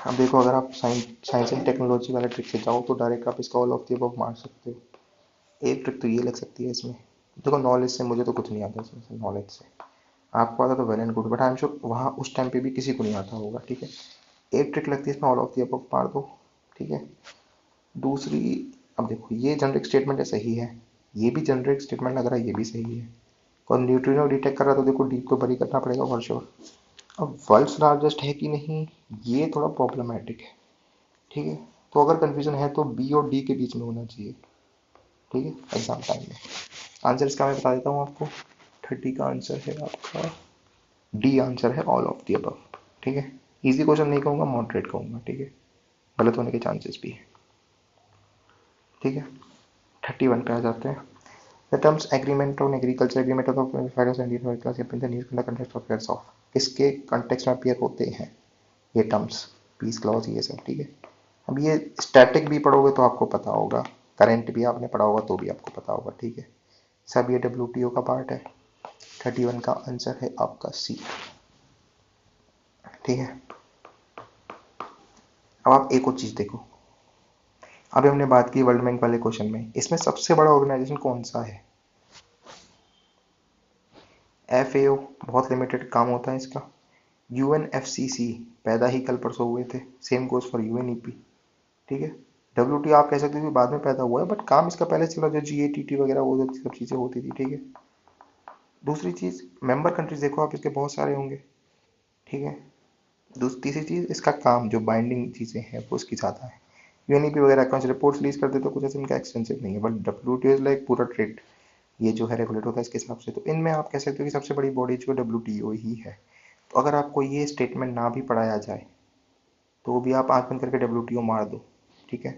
अब देखो अगर आप साइंस एंड टेक्नोलॉजी वाले ट्रिक से जाओ तो डायरेक्ट आप इसका ऑल ऑफ द अबव मार सकते हो। एक ट्रिक तो ये लग सकती है इसमें, देखो नॉलेज से मुझे तो कुछ नहीं आता इसमें से, नॉलेज से आपको आता तो well and good, but I am sure वहाँ उस टाइम पे भी किसी को नहीं आता होगा, ठीक है। एक ट्रिक लगती है इसमें, ऑल ऑफ द अबव मार दो, ठीक है। दूसरी, अब देखो ये जनरिक स्टेटमेंट है, सही है, ये भी जनरिक स्टेटमेंट लग रहा है, ये भी सही है। और न्यूट्रिनो डिटेक्ट कर रहा है तो देखो डीप तो बरी करना पड़ेगा फॉर श्योर। अब वर्ल्ड्स लार्जेस्ट है कि नहीं ये थोड़ा प्रॉब्लमेटिक है, ठीक है। तो अगर कंफ्यूजन है तो बी और डी के बीच में होना चाहिए, ठीक है, एग्जाम टाइम में। आंसर इसका मैं बता देता हूँ आपको, 30 का आंसर है आपका डी, आंसर है ऑल ऑफ द अबव, ठीक है। इजी क्वेश्चन नहीं कहूँगा, मॉडरेट कहूँगा, ठीक है, गलत होने के चांसेस भी है, ठीक है। 31 पे आ जाते हैं। The terms agreement on agriculture, agreement of finance and news class in the news in the context of affairs of, किसके कंटेक्स्ट में अपीयर होते हैं ये टर्म्स, पीस क्लॉज ये सब, ठीक है। अब ये स्टैटिक भी पढ़ोगे तो आपको पता होगा, करंट भी आपने पढ़ा होगा तो भी आपको पता होगा, ठीक है। सब ये डब्ल्यूटीओ का पार्ट है। 31 का आंसर है आपका सी, ठीक है। अब आप एक और चीज देखो, अभी हमने बात की वर्ल्ड बैंक वाले क्वेश्चन में, इसमें सबसे बड़ा ऑर्गेनाइजेशन कौन सा है? FAO, बहुत लिमिटेड काम होता है इसका। UNFCC, पैदा ही कल परसों हुए थे, सेम गोज फॉर UNEP, ठीक है। WTO आप कह सकते हो कि बाद में पैदा हुआ है, बट काम इसका पहले चला, जो GATT वगैरह वो सब चीज़ें होती थी, ठीक है। दूसरी चीज़, मेंबर कंट्रीज देखो आप, इसके बहुत सारे होंगे, ठीक है। तीसरी चीज़, इसका काम जो बाइंडिंग चीज़ें हैं वो उसकी ज़्यादा है। UNEP वगैरह अकाउंट्स रिपोर्ट्स रिलीज करते तो कुछ ऐसे इनका एक्सटेंसिव नहीं है, बट WTO इज लाइक पूरा ट्रेड, ये जो है रेगुलेट होता है इसके हिसाब से। तो इनमें आप कह सकते हो कि सबसे बड़ी बॉडी जो WTO ही है। तो अगर आपको ये स्टेटमेंट ना भी पढ़ाया जाए तो भी आप आंख बंद करके WTO मार दो, ठीक है।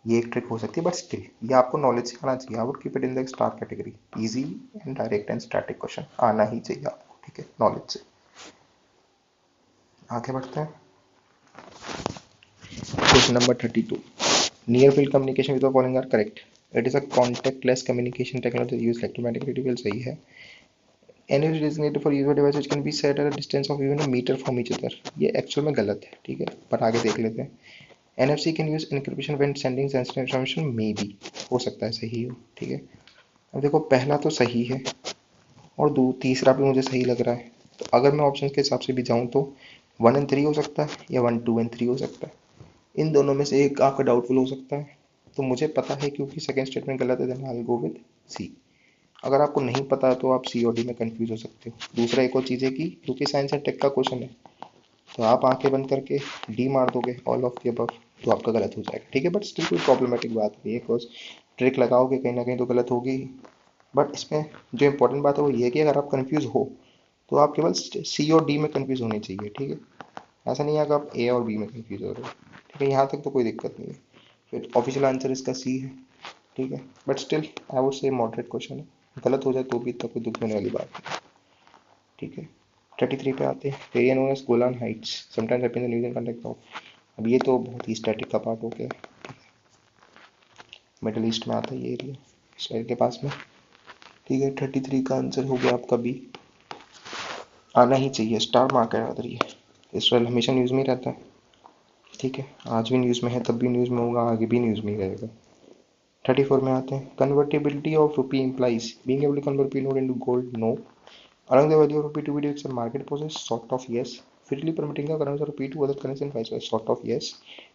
ये एक ट्रिक हो सकती है, बट स्टिल ये आपको नॉलेज से आना चाहिए। I would keep it in the star category, easy and direct and static question आना ही चाहिए आपको, ठीक है, नॉलेज से। आगे बढ़ते हैं, question number 32। Near field communication with the following are correct. It is a contactless communication technology use electromagnetic radio, सही है। Any designated for use by device which can be set at a distance of even a meter from each other, ये एक्चुअल में गलत है, ठीक है, पर आगे देख लेते हैं। NFC can use encryption when sending sensitive information, may be, हो सकता है सही हो, ठीक है। अब देखो पहला तो सही है और तीसरा भी मुझे सही लग रहा है। तो अगर मैं ऑप्शन के हिसाब से भी जाऊँ तो 1 and 3 हो सकता है या 1 2 and 3 हो सकता है। इन दोनों में से एक आपका डाउटफुल हो सकता है। तो मुझे पता है क्योंकि सेकंड स्टेटमेंट गलत है, then I will go with C. अगर आपको नहीं पता है तो आप सी और डी में कंफ्यूज हो सकते हो। दूसरा एक और चीज़ है कि क्योंकि साइंस एंड टेक का क्वेश्चन है तो आप आंखें बंद करके डी मार दोगे ऑल ऑफ द अबव, तो आपका गलत हो जाएगा, ठीक है। बट स्टिल कोई प्रॉब्लमेटिक बात नहीं है, बिकॉज ट्रिक लगाओगे कहीं ना कहीं तो गलत होगी ही। बट इसमें जो इंपॉर्टेंट बात है वो ये है कि अगर आप कंफ्यूज हो तो आप केवल सी और डी में कंफ्यूज होनी चाहिए, ठीक है। ऐसा नहीं है कि आप ए और बी में कंफ्यूज हो रहे हो, ठीक है। यहाँ तक तो कोई दिक्कत नहीं है। फिर ऑफिशियल आंसर इसका सी है, ठीक है। But still I would say moderate question है, गलत हो जाए तो भी इतना कोई दुख होने वाली बात नहीं, ठीक है। 33 पे आते हैं, area known as Golan Heights sometimes happen in the news in context of. अब ये तो बहुत ही स्टैटिक का पार्ट हो गया, मिडल ईस्ट में आता है ये एरिया, इसराइल के पास में, ठीक है। 33 का आंसर हो गया आपका बी, आना ही चाहिए, स्टार मार्क है याद रही है। इसराइल हमेशा न्यूज़ में ही रहता है, ठीक है। आज भी न्यूज़ में है, तब भी न्यूज़ में होगा, आगे भी न्यूज़ में ही रहेगा। 34 में आते हैं, convertibility of rupee implies being able to convert rupee note into gold, no. Allowing the value of rupee to be its market process, sort of yes. Freely permitting the currency of rupee to other currency and vice versa, sort of yes.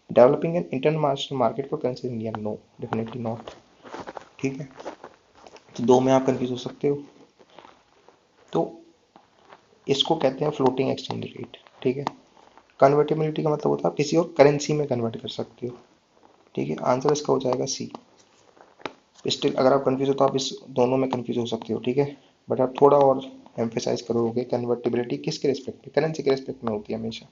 Developing an international market for currency in India, no, definitely not, ठीक है। तो दो में आप कंफ्यूज हो सकते हो। तो इसको कहते हैं फ्लोटिंग एक्सचेंज रेट, ठीक है। कन्वर्टेबिलिटी का मतलब होता है आप किसी और करेंसी में कन्वर्ट कर सकते हो, ठीक है। आंसर इसका हो जाएगा सी। स्टिल अगर आप कंफ्यूज हो तो आप इस दोनों में कंफ्यूज हो सकते हो, ठीक है। बट आप थोड़ा और एम्फेसाइज करोगे, कन्वर्टिबिलिटी किसके रिस्पेक्ट में, करेंसी के रिस्पेक्ट में होती है हमेशा,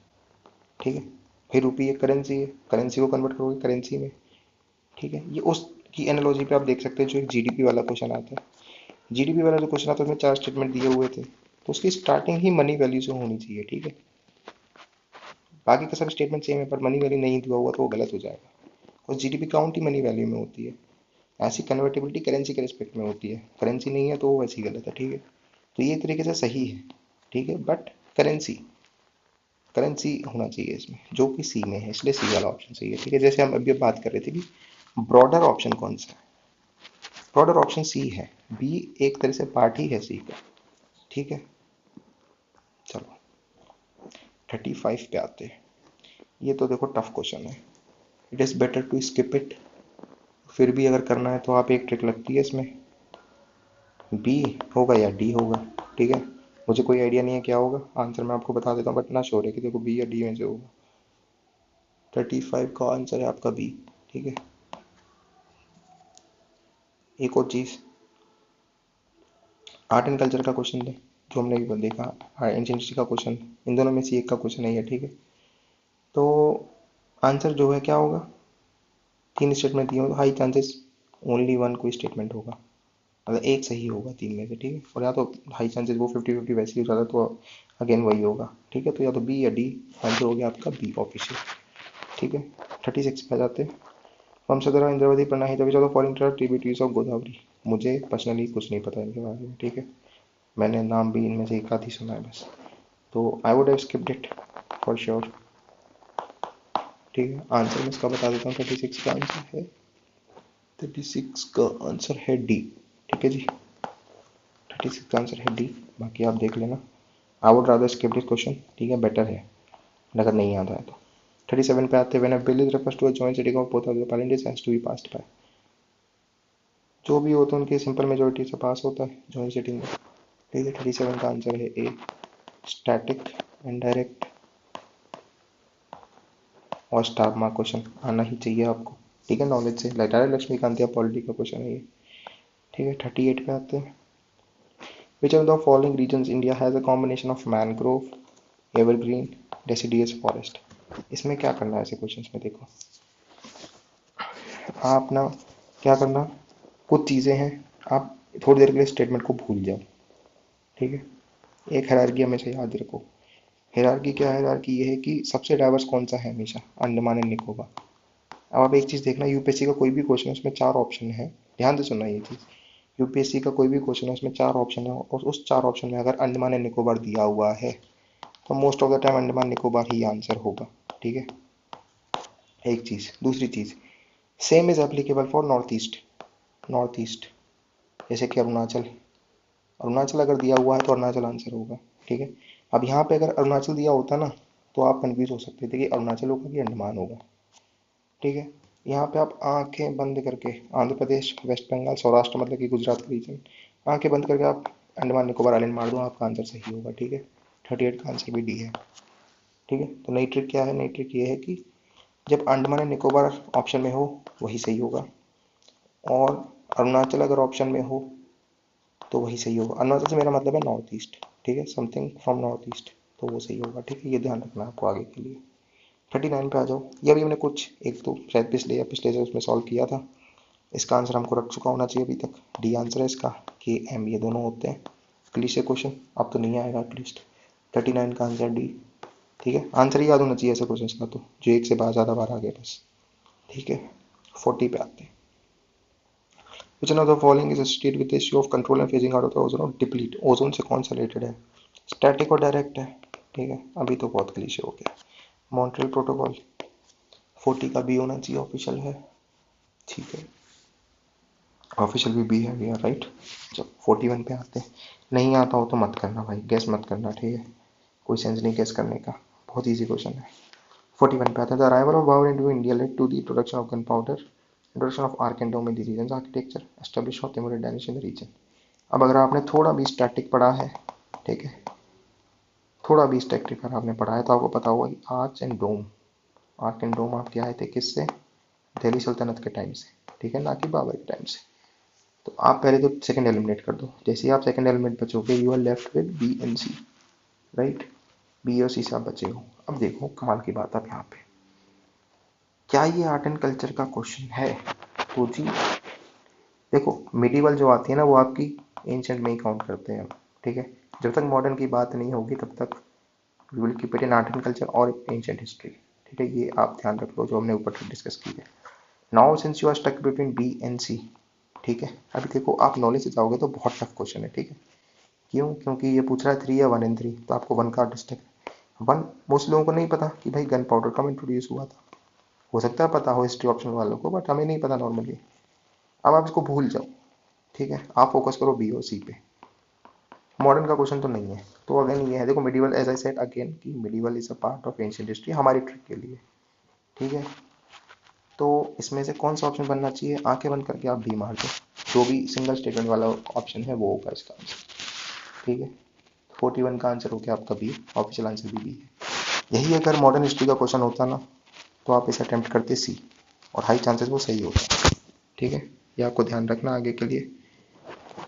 ठीक है। फिर रुपी एक करेंसी है, करेंसी को कन्वर्ट करोगे करेंसी में, ठीक है। ये उसकी एनालॉजी पे आप देख सकते हैं जो एक जीडीपी वाला क्वेश्चन आता है। जीडीपी वाला जो क्वेश्चन आता है उसमें 4 स्टेटमेंट दिए हुए थे, तो उसकी स्टार्टिंग ही मनी वैल्यू से होनी चाहिए, ठीक है। बाकी का सब स्टेटमेंट सेम है पर मनी वैल्यू नहीं दिया हुआ तो वो गलत हो जाएगा, और जीडीपी काउंट ही मनी वैल्यू में होती है। ऐसी कन्वर्टिबिलिटी करेंसी के रिस्पेक्ट में होती है, करेंसी नहीं है तो वो वैसी गलत है, ठीक है। तो ये तरीके से सही है, ठीक है। बट करेंसी करेंसी होना चाहिए इसमें, जो कि सी में है, इसलिए सी वाला ऑप्शन सही है, ठीक है। जैसे हम अभी बात कर रहे थे कि ब्रॉडर ऑप्शन कौन सा है, ब्रॉडर ऑप्शन सी है। बी एक तरह से पार्ट ही है सी का, ठीक है। चलो 35 पे आते हैं। ये तो देखो टफ क्वेश्चन है, it is better to skip it. फिर भी अगर करना है तो आप एक ट्रिक लगती है इसमें, बी होगा या डी होगा, ठीक है। मुझे कोई आइडिया नहीं है क्या होगा, आंसर मैं आपको बता देता हूँ, बट ना श्योर है कि देखो बी या डी में से होगा। 35 का आंसर है आपका बी, ठीक है। एक और चीज़, आर्ट एंड कल्चर का क्वेश्चन है जो हमने भी देखा, एंशिएंट हिस्ट्री का क्वेश्चन, इन दोनों में से एक का क्वेश्चन है ये, ठीक है। तो आंसर जो है क्या होगा, 3 स्टेटमेंट दिए हो, हाई चांसेस ओनली वन कोई स्टेटमेंट होगा, मतलब एक सही होगा 3 में से, ठीक है। और या तो हाई चांसेस वो 50-50 वैसे ही हो जाता तो अगेन वही होगा, ठीक है। तो या तो बी या डी, आंसर हो गया आपका बी ऑफिशियल, ठीक है। 36 पे आ जाते हैं। वंशधरा इंद्रावती प्रणाही तभी चलो फॉरेन ट्रिब्यूटरीज ऑफ गोदावरी। मुझे पर्सनली कुछ नहीं पता इनके बारे में, ठीक है। मैंने नाम भी इनमें से एक आध ही सुना है बस, तो I would have skipped it for sure, ठीक है। आंसर मैं इसका बता देता हूँ, 36 का आंसर है, 36 का आंसर है डी, ठीक है जी। 36 का आंसर है डी, बाकी आप देख लेना। I would rather skip this question, ठीक है, बेटर है अगर नहीं आता है तो। 37 पे आते हैं, when a bill is refers to a joint sitting of both of the parliament has to be passed by. जो भी होता है उनकी सिंपल मेजोरिटी से पास होता है जॉइंट सिटिंग में, ठीक है। 37 का आंसर है ए, स्टैटिक, इनडायरेक्ट और स्टार मार्क क्वेश्चन आना ही चाहिए आपको, ठीक है, नॉलेज से। डायरेक्ट लक्ष्मीकांत पॉलिटी का क्वेश्चन है ये, ठीक है। 38 पे आते हैं, which of the following regions India has a combination of mangrove, evergreen, deciduous forest. इसमें क्या करना है ऐसे क्वेश्चंस में, देखो आप ना क्या करना, कुछ चीज़ें हैं, आप थोड़ी देर के लिए स्टेटमेंट को भूल जाओ, ठीक है। एक हायरार्की हमेशा याद रखो। हायरार्की क्या है, हायरार्की ये है कि सबसे डाइवर्स कौन सा है हमेशा, अंडमान एंड निकोबार। अब आप एक चीज़ देखना, यूपीएससी का कोई भी क्वेश्चन है उसमें 4 ऑप्शन है, ध्यान से सुनना ये चीज़। यूपीएससी का कोई भी क्वेश्चन है उसमें 4 ऑप्शन है, और उस 4 ऑप्शन में अगर अंडमान एंड निकोबार दिया हुआ है तो most of the time Andaman Nicobar ही आंसर होगा, ठीक है। एक चीज़, दूसरी चीज़, same is applicable for north east. North east जैसे कि अरुणाचल, अरुणाचल अगर दिया हुआ है तो अरुणाचल आंसर होगा, ठीक है। अब यहाँ पे अगर अरुणाचल दिया होता ना तो आप कंफ्यूज हो सकते थे कि अरुणाचल होगा कि अंडमान होगा, ठीक है। यहाँ पे आप आंखें बंद करके, आंध्र प्रदेश, वेस्ट बंगाल, सौराष्ट्र मतलब कि गुजरात का रीजन, आंखें बंद करके आप अंडमान निकोबार आइलैंड मार दो, आपका आंसर सही होगा, ठीक है। 38 का आंसर भी डी है, ठीक है। तो नई ट्रिक क्या है, नई ट्रिक ये है कि जब अंडमान एंड निकोबार ऑप्शन में हो वही सही होगा, और अरुणाचल अगर ऑप्शन में हो तो वही सही होगा। अरुणाचल से मेरा मतलब है नॉर्थ ईस्ट, ठीक है, समथिंग फ्रॉम नॉर्थ ईस्ट, तो वो सही होगा, ठीक है। ये ध्यान रखना आपको आगे के लिए। 39 पे आ जाओ, ये अभी हमने कुछ एक तो शायद पिछले या पिछले से उसमें सॉल्व किया था। इसका आंसर हमको रख चुका होना चाहिए अभी तक, डी आंसर है इसका, के एम ये दोनों होते हैं। क्लिशे क्वेश्चन अब तो नहीं आएगा एटलीस्ट। 39 का आंसर डी, ठीक है। आंसर ही याद होना चाहिए ऐसे क्वेश्चन का, तो जो एक से बार ज़्यादा बार आ गए बस, ठीक है। 40 पे आते हैं, which of the following is associated with the issue of control and phasing out of the ozone और डिप्लीट। ओजोन से कौन सा रिलेटेड है, स्टैटिक और डायरेक्ट है, ठीक है। अभी तो बहुत क्लीशे हो गया। मॉन्ट्रियल प्रोटोकॉल, 40 का बी होना चाहिए, ऑफिशियल है, ठीक है। ऑफिशियल भी बी है भैया, राइट। जब 41 पे आते हैं, नहीं आता हो तो मत करना भाई, गैस मत करना, ठीक है, कोई सेंस नहीं गैस करने का, बहुत ईजी क्वेश्चन है। 41 पे आते हैं, the arrival of power into India led to the production of gunpowder, introduction of arch and dome in the region, architecture, establish of Timurid dynasty in the region. अब अगर आपने थोड़ा भी स्टैटिक पढ़ा है, ठीक है, थोड़ा भी स्टैटिक अगर आपने पढ़ा है तो आपको पता होगा कि arch and dome, arch and dome आपके आए थे किससे, दिल्ली सल्तनत के टाइम से, ठीक है, ना कि बाबर के टाइम से। तो आप पहले तो सेकंड एलिमिनेट कर दो, जैसे ही आप सेकंड एलिमेंट बचोगे you are left with B and C, right. B और सी से आप बचे हो। अब देखो कमाल की बात, अब यहाँ पे क्या ये आर्ट एंड कल्चर का क्वेश्चन है, तो जी देखो मिडिवल जो आती है ना वो आपकी एंशंट में ही काउंट करते हैं हम, ठीक है। जब तक मॉडर्न की बात नहीं होगी तब तक we will keep it in art and culture और एंशंट हिस्ट्री, ठीक है। ये आप ध्यान रख लो जो हमने ऊपर डिस्कस की है। Now since you are stuck between B and C, ठीक है। अभी देखो आप नॉलेज से जाओगे तो बहुत टफ क्वेश्चन है, ठीक है। क्यों, क्योंकि ये पूछ रहा है 3 या 1 एंड 3, तो आपको 1 का डिस्ट्रिक्ट, 1 मोस्ट लोगों को नहीं पता कि भाई गन पाउडर कब इंट्रोड्यूस हुआ था, हो सकता है पता हो हिस्ट्री ऑप्शन वालों को, बट हमें नहीं पता नॉर्मली। अब आप इसको भूल जाओ, ठीक है, आप फोकस करो बी और सी पे। मॉडर्न का क्वेश्चन तो नहीं है, तो अगेन ये है, देखो medieval age I said again कि medieval is a part of ancient history हमारी ट्रिक के लिए, ठीक है। तो इसमें से कौन सा ऑप्शन बनना चाहिए, आंखें बंद करके आप बी मार दो, जो भी सिंगल स्टेटमेंट वाला ऑप्शन है वो होगा इसका आंसर, ठीक है। 41 का आंसर हो गया आपका बी, ऑफिशियल आंसर भी बी है। यही अगर मॉडर्न हिस्ट्री का क्वेश्चन होता ना तो आप इसे अटेम्प्ट करते सी, और हाई चांसेस वो सही होता, ठीक है। ये आपको ध्यान रखना आगे के लिए।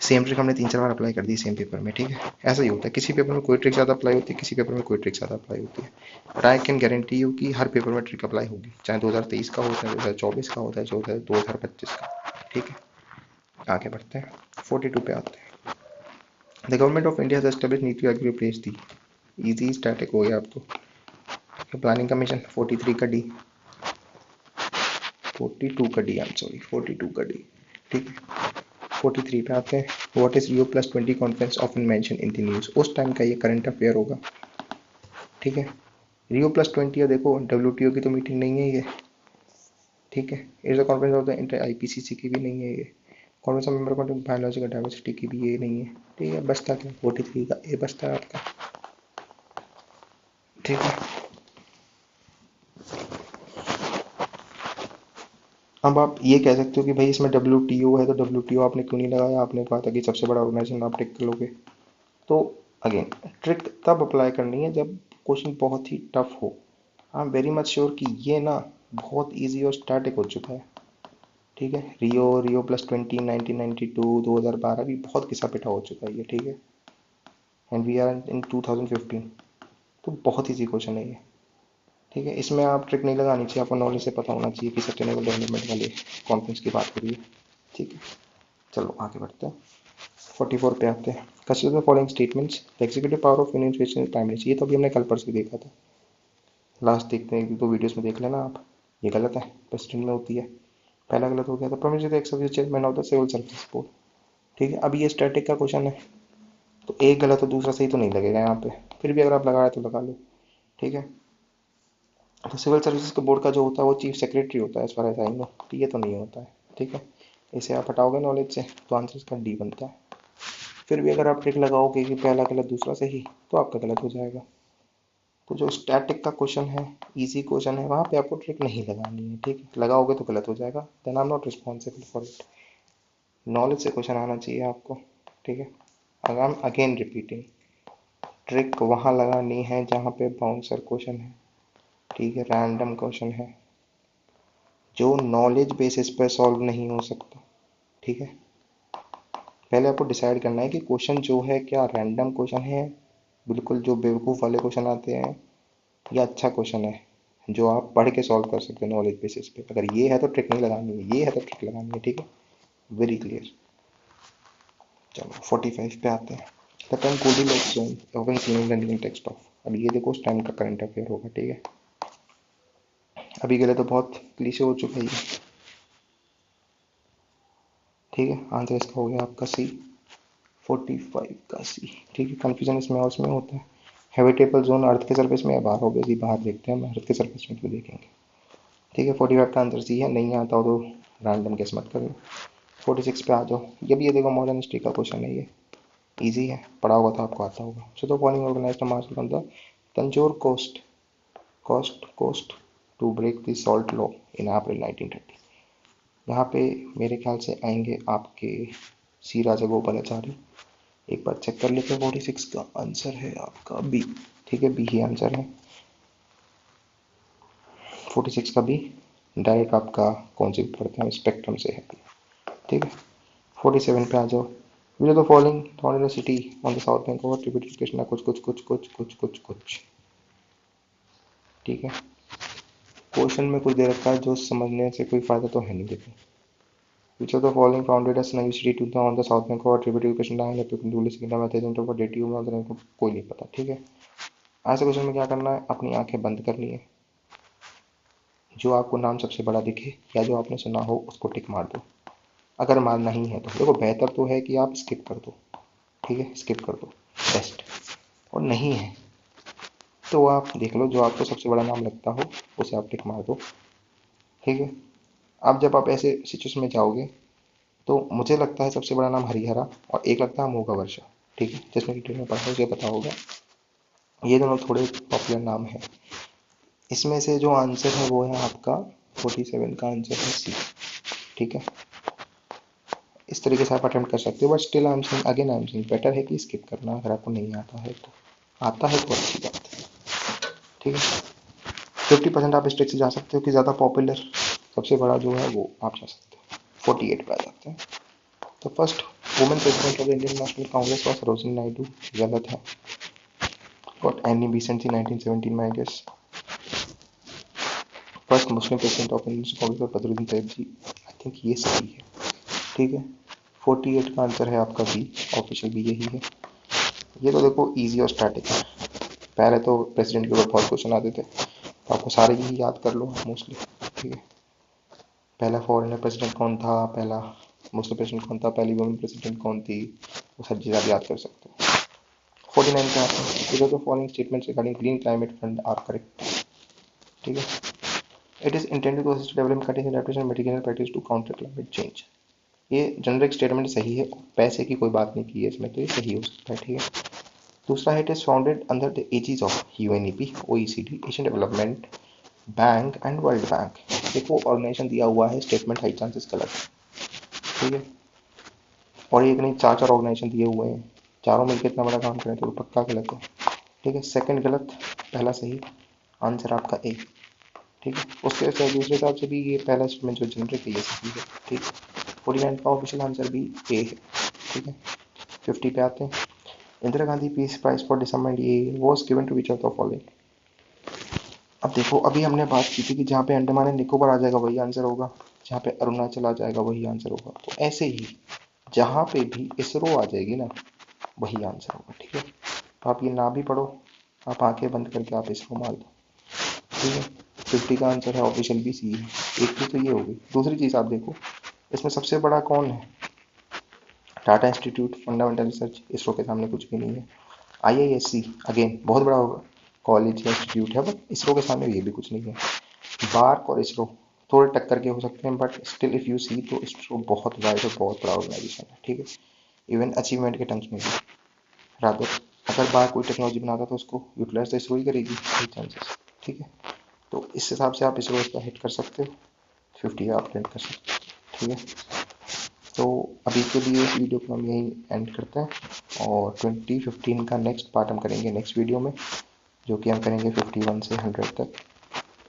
सेम ट्रिक हमने 3-4 बार अप्लाई कर दी सेम पेपर में, ठीक है। ऐसा ही होता है, किसी पेपर में कोई ट्रिक ज़्यादा अप्लाई होती है, किसी पेपर में कोई ट्रिक ज़्यादा अप्लाई होती है, but I can guarantee you कि हर पेपर में ट्रिक अप्लाई होगी, चाहे 2023 का हो, चाहे 2024 का हो, चाहे 2025 का, ठीक है। आगे बढ़ते हैं, 42 पे आते हैं। The government of India has established NITI Aayog replace the, easy static हो गया आपको। प्लानिंग कमीशन 43 का डी, 42 का डी, आई एम सॉरी 42 का डी, ठीक है। 43 पे आते हैं, what is Rio plus 20 conference often mention in the news, उस टाइम का ये करंट अफेयर होगा, ठीक है। रियो प्लस 20 है, देखो डब्ल्यूटीओ की तो मीटिंग नहीं है ये, ठीक है। Is the conference of the inter IPCC की भी नहीं है ये, conference of member conference biological diversity की भी ये नहीं है, ठीक है। बचता क्या, 43 का ए बचता है आपका, ठीक है। अब आप ये कह सकते हो कि भाई इसमें डब्ल्यूटीओ है तो डब्ल्यूटीओ आपने क्यों नहीं लगाया, आपने कहा था कि सबसे बड़ा ऑर्गेनाइजेशन आप टिक कर लोगे। तो अगेन ट्रिक तब अप्लाई करनी है जब क्वेश्चन बहुत ही टफ हो। I am very much sure कि ये ना बहुत इजी और स्टैटिक हो चुका है, ठीक है। रियो प्लस 20 1992 2012 भी बहुत घिसा पिटा हो चुका है ये, ठीक है। एंड वी आर इन 2015, तो बहुत ईजी क्वेश्चन है ये, ठीक है। इसमें आप ट्रिक नहीं लगानी चाहिए, आपको नॉलेज से पता होना चाहिए कि सस्टेनेबल डेवलपमेंट वाले कॉन्फ्रेंस की बात करिए, ठीक है। चलो आगे बढ़ते हैं, 44 पे आते हैं। Consider the following statements, the executive power of union territory prime minister, ये तो अभी हमने कल परसों देखा था, लास्ट देखते हैं, दो वीडियोस में देख लेना आप। ये गलत है, प्रेसिडेंट में होती है, पहला गलत हो गया था। Prime minister ex chairman of the civil service board, ठीक है। अब ये स्टैटिक का क्वेश्चन है, तो एक गलत तो दूसरा सही तो नहीं लगेगा यहाँ पे, फिर भी अगर आप लगाए तो लगा लो, ठीक है। तो सिविल सर्विसेज के बोर्ड का जो होता है वो चीफ सेक्रेटरी होता है, as far as I know, ये तो नहीं होता है, ठीक है। इसे आप हटाओगे नॉलेज से तो आंसर इसका डी बनता है। फिर भी अगर आप ट्रिक लगाओगे कि पहला गलत दूसरा सही, तो आपका गलत हो जाएगा। तो जो स्टैटिक का क्वेश्चन है, इजी क्वेश्चन है, वहाँ पे आपको ट्रिक नहीं लगानी है, ठीक है। लगाओगे तो गलत हो जाएगा, then I am not responsible for it. Knowledge से क्वेश्चन आना चाहिए आपको, ठीक है। I am again repeating, trick वहाँ लगानी है जहाँ पे बाउंसर क्वेश्चन है, ठीक है, रैंडम क्वेश्चन है, जो नॉलेज बेसिस पर सॉल्व नहीं हो सकता, ठीक है। पहले आपको डिसाइड करना है कि क्वेश्चन जो है क्या रैंडम क्वेश्चन है, बिल्कुल जो बेवकूफ़ वाले क्वेश्चन आते हैं, या अच्छा क्वेश्चन है जो आप पढ़ के सॉल्व कर सकते हैं नॉलेज बेसिस पे। अगर ये है तो ट्रिक नहीं लगानी है, ये है तो ट्रिक लगानी है, ठीक है, वेरी क्लियर। चलो 45 पे आते हैं। The term Goldilocks zone often seen in the Indian text of, अब ये देखो उस टाइम का करंट अफेयर होगा, ठीक है। अभी के लिए तो बहुत क्लीशे हो चुका है ये, ठीक है। आंसर इसका हो गया आपका सी, 45 का सी, ठीक है। कंफ्यूजन इसमें और उसमें होता है। हैबिटेबल जोन अर्थ के सरफेस में या बाहर, ऑब्वियसली बाहर देखते हैं, हम अर्थ के सरफेस में क्यों देखेंगे, ठीक है। 45 का आंसर सी है, नहीं आता हो तो रैंडम गेस मत करो। 46 पे आ जाओ, ये भी ये देखो मॉडर्न हिस्ट्री का क्वेश्चन है, ये इजी है, पढ़ा होगा तो आपको आता होगा। So the following organized march on the Tanjore coast to break the salt law in April 1930। यहाँ पे मेरे ख्याल से आएंगे आपके सी राजागोपालाचारी, एक बार चेक कर लेते हैं। 46 का आंसर है आपका बी, ठीक है, बी ही आंसर है 46 का बी। डायरेक्ट आपका कौन से पढ़ते हैं, स्पेक्ट्रम से है, ठीक है। 47 पे आ जाओ। Which the following not in city on the south bank of tributary Krishna, कुछ कुछ कुछ कुछ कुछ कुछ कुछ, ठीक है। क्वेश्चन में कुछ दे रखा है जो समझने से कोई फायदा तो है नहीं, देखो। Which of the following founded as university to the on the south bank of tributary Krishna and कोई नहीं पता, ठीक है। ऐसे क्वेश्चन में क्या करना है, अपनी आंखें बंद करनी है, जो आपको नाम सबसे बड़ा दिखे या जो आपने सुना हो उसको टिक मार दो। अगर मारना ही है तो देखो बेहतर तो है कि आप स्किप कर दो, ठीक है, स्किप कर दो बेस्ट। और नहीं है तो आप देख लो जो आपको सबसे बड़ा नाम लगता हो उसे आप टिक मार दो, ठीक है। अब जब आप ऐसे सिचुएशन में जाओगे तो मुझे लगता है सबसे बड़ा नाम हरिहरा और एक लगता है अमोघा वर्षा, ठीक है। जिसने डिटेल में पढ़ा उसे पता होगा, ये दोनों थोड़े पॉपुलर नाम है। इसमें से जो आंसर है वो है आपका 47 का आंसर है सी, ठीक है। इस तरीके से आप अटेम्प्ट कर सकते हो, but still I am saying again, I am saying better है कि स्किप करना अगर आपको नहीं आता है तो। आता है तो अच्छी बात है, ठीक है। 50% आप इस ट्रिक से जा सकते हो कि ज़्यादा पॉपुलर सबसे बड़ा जो है वो आप जा सकते हो। 48 पे आ जाते हैं। तो first women president of the Indian National Congress was Sarojini Naidu, गलत है। गॉट एनी बेसेंट थी 1917 में I guess. First Muslim president of Indian Congress Badruddin Tyabji, I think ये सही है, ठीक है। 48 का आंसर है आपका बी, ऑप्शन बी यही है। ये तो देखो इजी और स्टैटिक है। पहले तो प्रेसिडेंट के ऊपर बहुत क्वेश्चन आते थे, तो आपको सारे ही याद कर लो मोस्टली, ठीक है। पहला फॉरेनर प्रेसिडेंट कौन था, पहला मुस्लिम प्रेसिडेंट कौन था, पहली वुमेन प्रेसिडेंट कौन थी, वो सब चीज़ आप याद कर सकते हो। 49 पे आते हैं, तो following statements regarding Green Climate Fund are correct, ठीक है। It is intended to assist development countries in adoption material practice to counter climate change. ये जनरिक स्टेटमेंट सही है, पैसे की कोई बात नहीं की है इसमें, तो ये सही हो सकता है, ठीक है। दूसरा, it is founded under the aegis of UNEP, OECD, Asian Development Bank and World Bank. देखो ऑर्गेनाइजेशन दिया हुआ है, स्टेटमेंट हाई चांसेस गलत है, ठीक है। और एक नहीं, चार चार ऑर्गेनाइजेशन दिए हुए हैं, चारों मिलकर इतना बड़ा काम करें तो पक्का गलत है, ठीक है। सेकंड गलत, पहला सही, आंसर आपका ए, ठीक है। उसके दूसरे हिसाब से भी ये पहला स्टेटमेंट जो जनरिक है ये सही है, ठीक है। 49 का ऑफिशियल आंसर भी ए है, ठीक है। 50 पे आते हैं। Indira Gandhi peace prize for disarmament ये was given to which of the following. अब देखो, अभी हमने बात की थी कि जहाँ पे अंडमान एंड निकोबार आ जाएगा वही आंसर होगा, जहाँ पे अरुणाचल आ जाएगा वही आंसर होगा। तो ऐसे ही जहाँ पे भी इसरो आ जाएगी ना वही आंसर होगा, ठीक है। तो आप ये ना भी पढ़ो, आप आंखें बंद करके आप इसरो मार दो, ठीक है। 50 का आंसर है ऑप्शन बी सी है। एक चीज़ तो ये होगी। दूसरी चीज़ आप देखो, इसमें सबसे बड़ा कौन है, Tata institute fundamental research, ISRO के सामने कुछ भी नहीं है। IISc अगेन बहुत बड़ा कॉलेज या इंस्टीट्यूट है, बट इसरो के सामने ये भी कुछ नहीं है। बार्क और इसरो थोड़े टक्कर के हो सकते हैं, but still if you see तो इसरो बहुत वाइड और बहुत बड़ा ऑर्गेनाइजेशन है, ठीक है। इवन अचीवमेंट के टर्म्स में भी, रादर अगर बाहर कोई टेक्नोलॉजी बनाता तो उसको यूटिलाइज तो इसरो ही करेगी, चांसेस, ठीक है। तो इस हिसाब से आप इसरो इसका हिट कर सकते हो, 50 आप हिट कर सकते हो, ठीक है। तो अभी के लिए इस वीडियो को हम यहीं एंड करते हैं, और 2015 का नेक्स्ट पार्ट हम करेंगे नेक्स्ट वीडियो में, जो कि हम करेंगे 51 से 100 तक।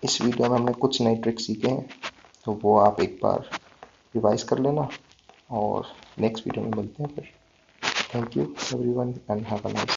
इस वीडियो में हमने कुछ नए ट्रिक्स सीखे हैं, तो वो आप एक बार रिवाइज कर लेना, और नेक्स्ट वीडियो में मिलते हैं फिर। Thank you everyone and have a nice